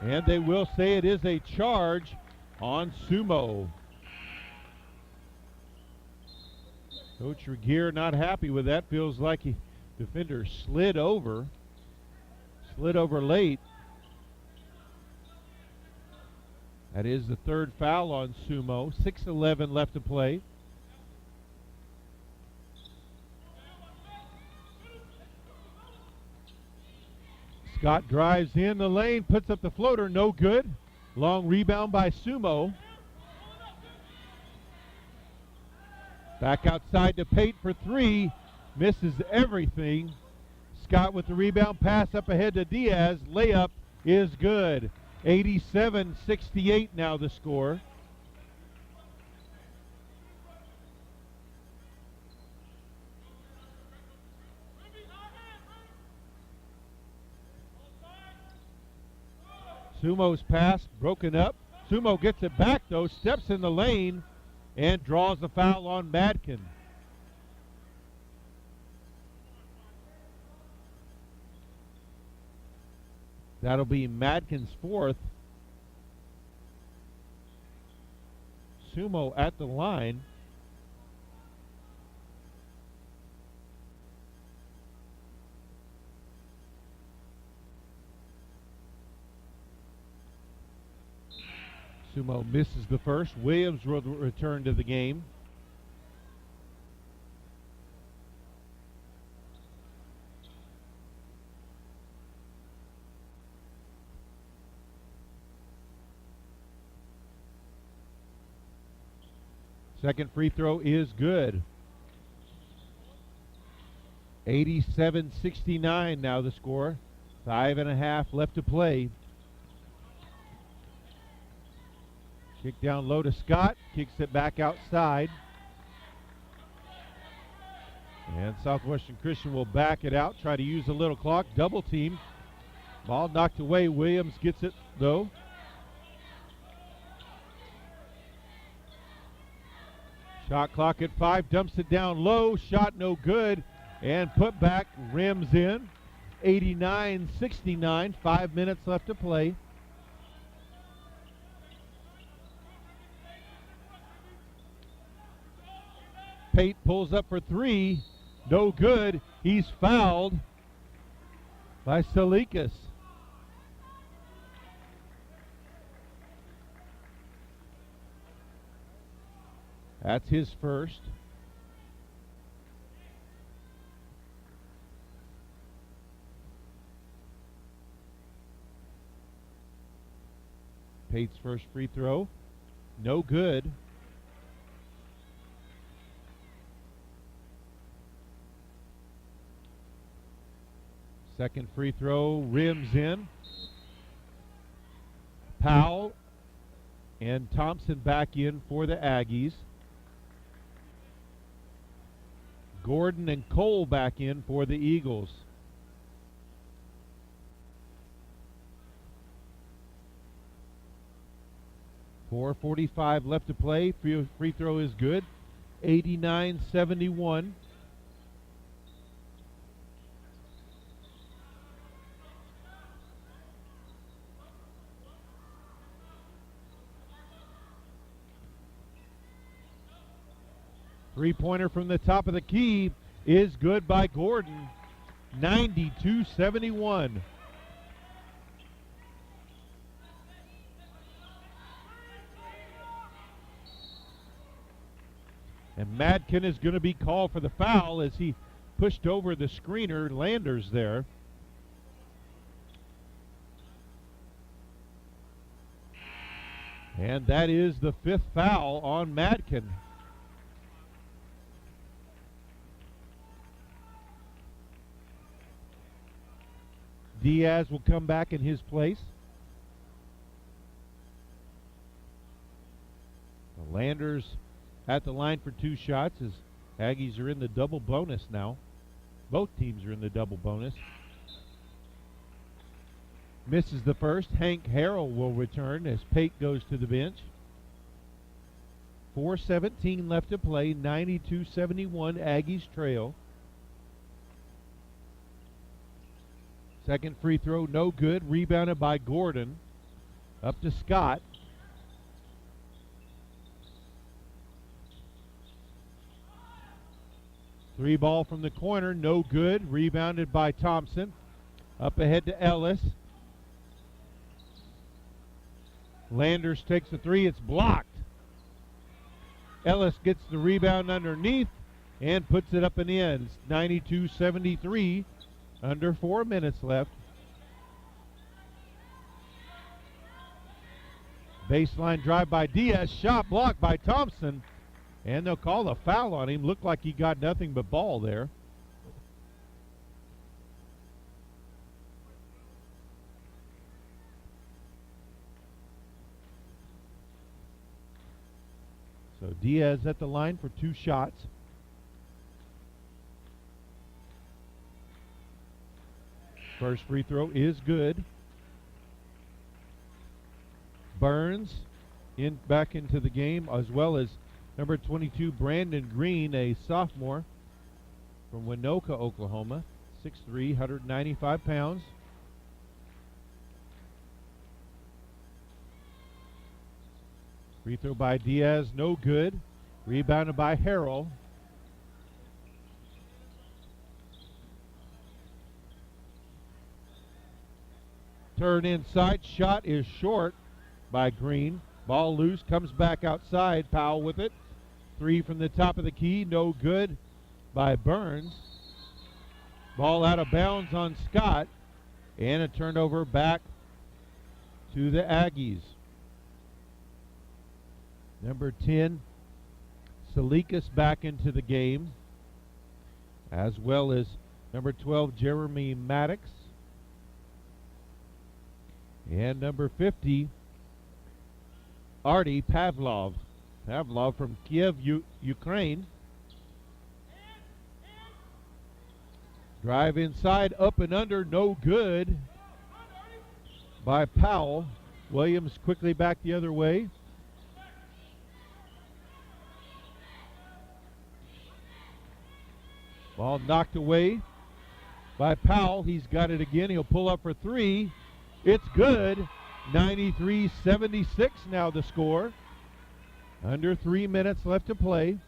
And they will say it is a charge on Sumo. Coach Regier not happy with that. Feels like the defender slid over late. That is the third foul on Sumo. 6:11 left to play. Scott drives in the lane, puts up the floater, no good. Long rebound by Sumo. Back outside to Pate for three. Misses everything. Scott with the rebound, pass up ahead to Diaz. Layup is good. 87-68 now the score. Sumo's pass broken up. Sumo gets it back though, steps in the lane, and draws the foul on Madkin. That'll be Madkin's fourth. Sumo at the line. Sumo misses the first. Williams will return to the game. Second free throw is good. 87-69 now the score. 5.5 left to play. Kick down low to Scott. Kicks it back outside. And Southwestern Christian will back it out. Try to use a little clock. Double team. Ball knocked away. Williams gets it though. Shot clock at 5. Dumps it down low. Shot no good. And put back. Rims in. 89-69. 5 minutes left to play. Pate pulls up for three. No good. He's fouled by Salikas. That's his first. Pate's first free throw. No good. Second free throw rims in. Powell And Thompson back in for the Aggies. Gordon and Cole back in for the Eagles. .445 left to play. Free throw is good. 89-71. Three-pointer from the top of the key is good by Gordon. 92-71. And Madkin is going to be called for the foul as he pushed over the screener, Landers, there. And that is the 5th foul on Madkin. Diaz will come back in his place. The Landers at the line for 2 shots as Aggies are in the double bonus now. Both teams are in the double bonus. Misses the first. Hank Harrell will return as Pate goes to the bench. 4:17 left to play. 92-71 Aggies trail. Second free throw, no good. Rebounded by Gordon. Up to Scott. Three ball from the corner, no good. Rebounded by Thompson. Up ahead to Ellis. Landers takes the three, it's blocked. Ellis gets the rebound underneath and puts it up and in. It's 92-73. Under 4 minutes left. Baseline drive by Diaz. Shot blocked by Thompson. And they'll call a foul on him. Looked like he got nothing but ball there. So Diaz at the line for 2 shots. First free throw is good. Burns back into the game, as well as number 22 Brandon Green, a sophomore from Winoka, Oklahoma. 6'3", 195 pounds. Free throw by Diaz, no good. Rebounded by Harrell. Turn inside, shot is short by Green. Ball loose, comes back outside. Powell with it. 3 from the top of the key, no good by Burns. Ball out of bounds on Scott. And a turnover back to the Aggies. Number 10, Salikas back into the game, as well as number 12, Jeremy Maddox. And number 50, Artie Pavlov. Pavlov from Kiev, Ukraine. Drive inside, up and under, no good by Powell. Williams quickly back the other way. Ball knocked away by Powell. He's got it again. He'll pull up for 3. It's good. 93-76 now the score. Under 3 minutes left to play.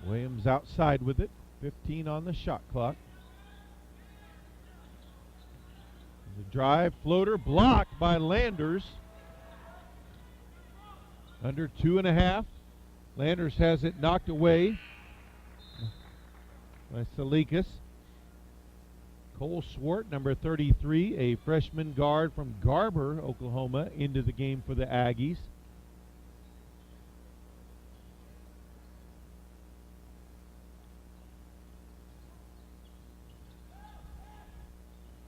Williams outside with it. 15 on the shot clock. The drive floater blocked by Landers. Under 2.5. Landers has it knocked away by Salikas. Cole Swart, number 33, a freshman guard from Garber, Oklahoma, into the game for the Aggies.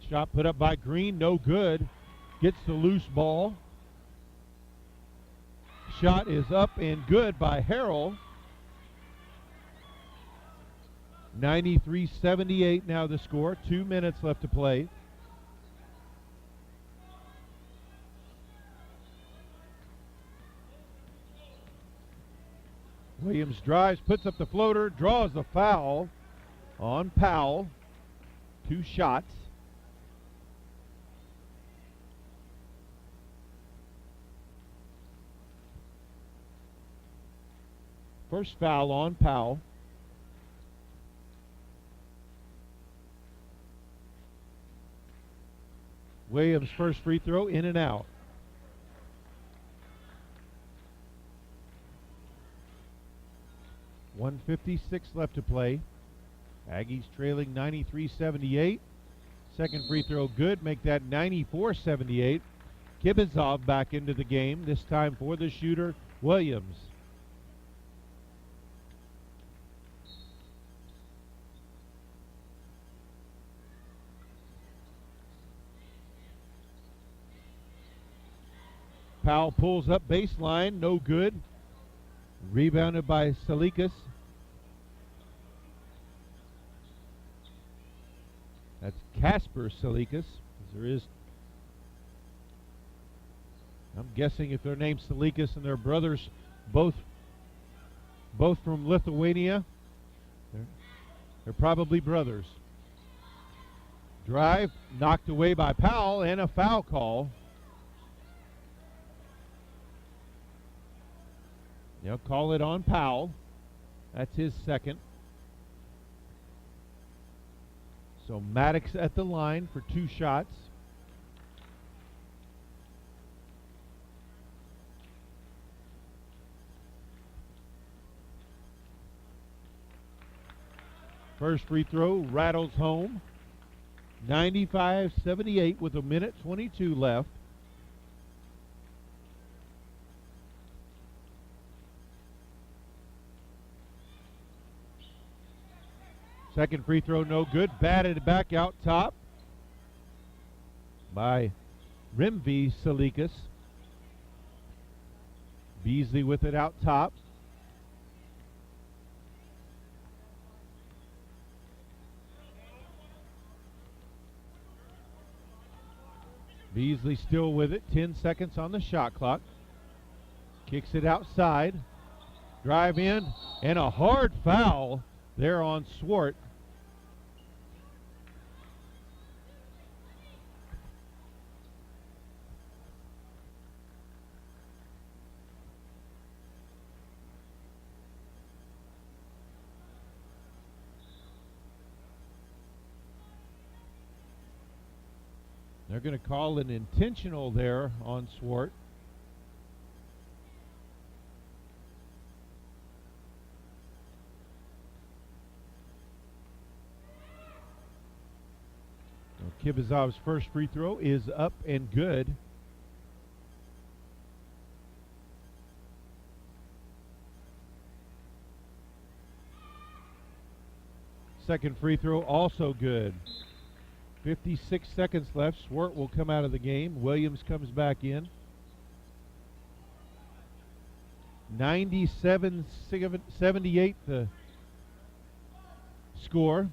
Shot put up by Green, no good. Gets the loose ball. Shot is up and good by Harrell. 93-78 now the score. 2 minutes left to play. Williams drives, puts up the floater, draws the foul on Powell. 2 shots. First foul on Powell. Williams' first free throw, in and out. .156 left to play. Aggies trailing 93-78. Second free throw good, make that 94-78. Kibizov back into the game, this time for the shooter, Williams. Powell pulls up baseline, no good. Rebounded by Salikas. That's Casper Salikas. There is, I'm guessing if they're named Salikas and they're brothers, both from Lithuania, they're probably brothers. Drive knocked away by Powell and a foul call. They'll call it on Powell. That's his second. So Maddox at the line for 2 shots. First free throw rattles home. 95-78 with 1:22 left. Second free throw no good. Batted back out top by Rimvi Salikas. Beasley with it out top. Beasley still with it. 10 seconds on the shot clock. Kicks it outside. Drive in and a hard foul there on Swart. They're going to call an intentional there on Swart. Kibizov's first free throw is up and good. Second free throw also good. 56 seconds left. Swart will come out of the game. Williams comes back in. 97-78 the score.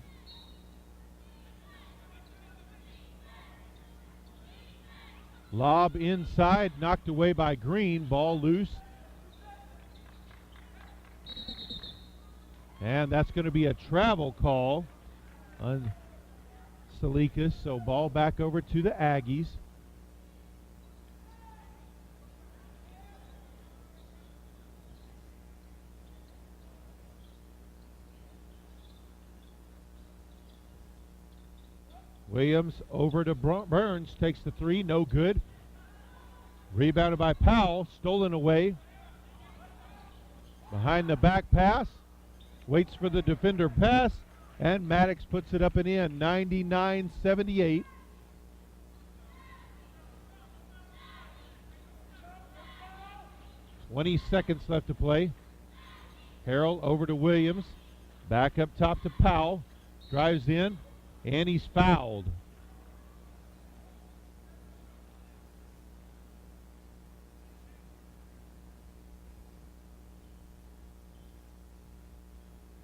Lob inside, knocked away by Green. Ball loose. And that's going to be a travel call on Salikas. So ball back over to the Aggies. Williams over to Burns, takes the three, no good. Rebounded by Powell, stolen away. Behind the back pass, waits for the defender pass, and Maddox puts it up and in, 99-78. "20 seconds left to play. Harrell over to Williams, back up top to Powell, drives in, and he's fouled.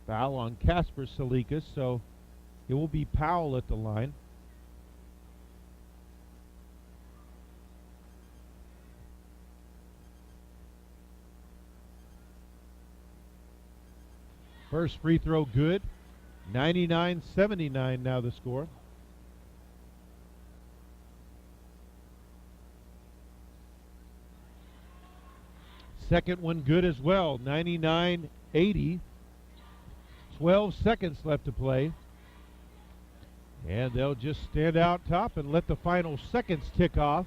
Foul on Casper Salikas, so it will be Powell at the line. First free throw good. 99-79 now the score. Second one good as well. 99-80. 12 seconds left to play. And they'll just stand out top and let the final seconds tick off.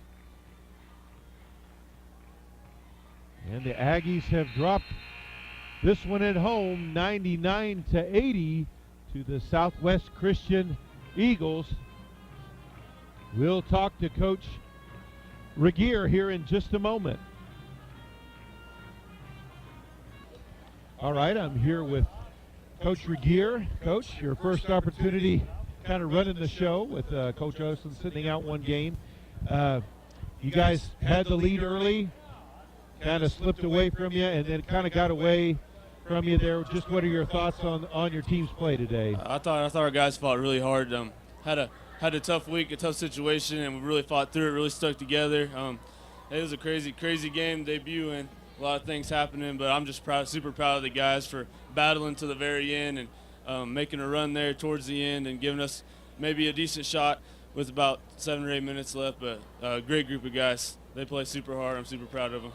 And the Aggies have dropped this one at home, 99-80 to the Southwest Christian Eagles. We'll talk to Coach Regier here in just a moment. All right, I'm here with Coach Regier. Coach, your first opportunity kind of running the show with Coach Olson sitting out one game. You guys had the lead early, kind of slipped away from you, and then kind of got away from you there. Just what are your thoughts on your team's play today? I thought our guys fought really hard. Had a tough week, a tough situation, and we really fought through it. Really stuck together. It was a crazy game debut, and a lot of things happening. But I'm just super proud of the guys for battling to the very end and making a run there towards the end and giving us maybe a decent shot with about 7 or 8 minutes left. But a great group of guys. They play super hard. I'm super proud of them.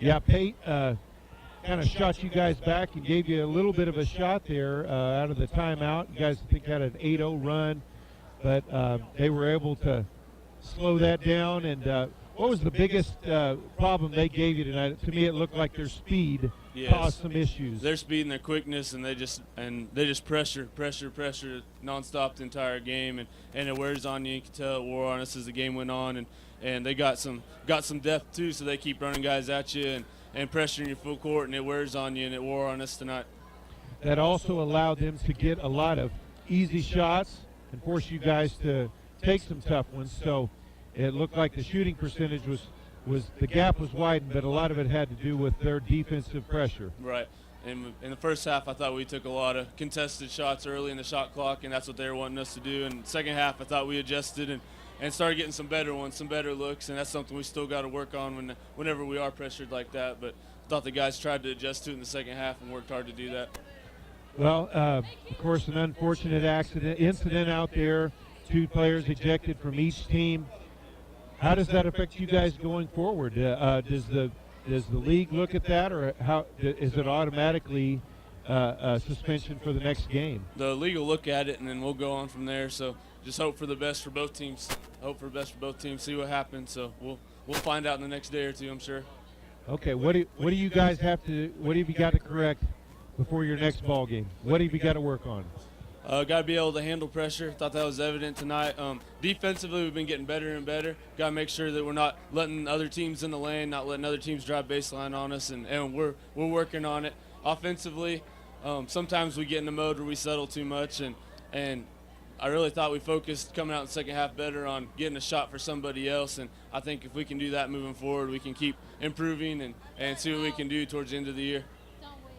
Yeah, Pate kind of shot you guys back and gave you a little bit of a shot there out of the timeout. You guys, I think, had an 8-0 run, but they were able to slow that down. And what was the biggest problem they gave you tonight? To me, it looked like their speed caused some issues. Their speed and their quickness, and they just pressure nonstop the entire game, and it wears on you. You can tell it wore on us as the game went on, and they got some depth too, so they keep running guys at you and pressuring your full court, and it wears on you, and it wore on us tonight. That also allowed them to get a lot of easy shots and force you guys to take some tough ones. So it looked like the shooting percentage was the gap was widened, but a lot of it had to do with their defensive pressure. Right. In the first half, I thought we took a lot of contested shots early in the shot clock, and that's what they were wanting us to do. And second half, I thought we adjusted and started getting some better ones, some better looks, and that's something we still got to work on whenever we are pressured like that. But I thought the guys tried to adjust to it in the second half and worked hard to do that. Well, of course, an unfortunate incident out there. 2 players ejected from each team. How does that affect you guys going forward? Does the league look at that, or how is it automatically a suspension for the next game? The league will look at it, and then we'll go on from there. So just hope for the best for both teams. See what happens. So we'll find out in the next day or two, I'm sure. Okay, what do you guys have you got to correct before your next ball game? What have you got to work on? Got to be able to handle pressure. Thought that was evident tonight. Defensively, we've been getting better and better. Got to make sure that we're not letting other teams in the lane, not letting other teams drive baseline on us, and we're working on it. Offensively, sometimes we get in the mode where we settle too much, and I really thought we focused coming out in the second half better on getting a shot for somebody else, and I think if we can do that moving forward, we can keep improving and see what we can do towards the end of the year.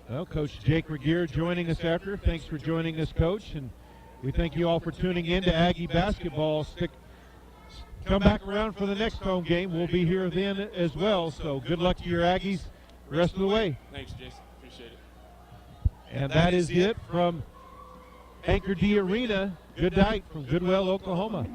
Well, Coach Jake Regier joining us after. Thanks for joining us, Coach, and we thank you all for tuning in to Aggie Basketball. Come back around for the next home game. We'll be here then as well, so good luck to your Aggies the rest of the way. Thanks, Jason. Appreciate it. And that is it from Anchor D Arena. Good night from Goodwell, Oklahoma.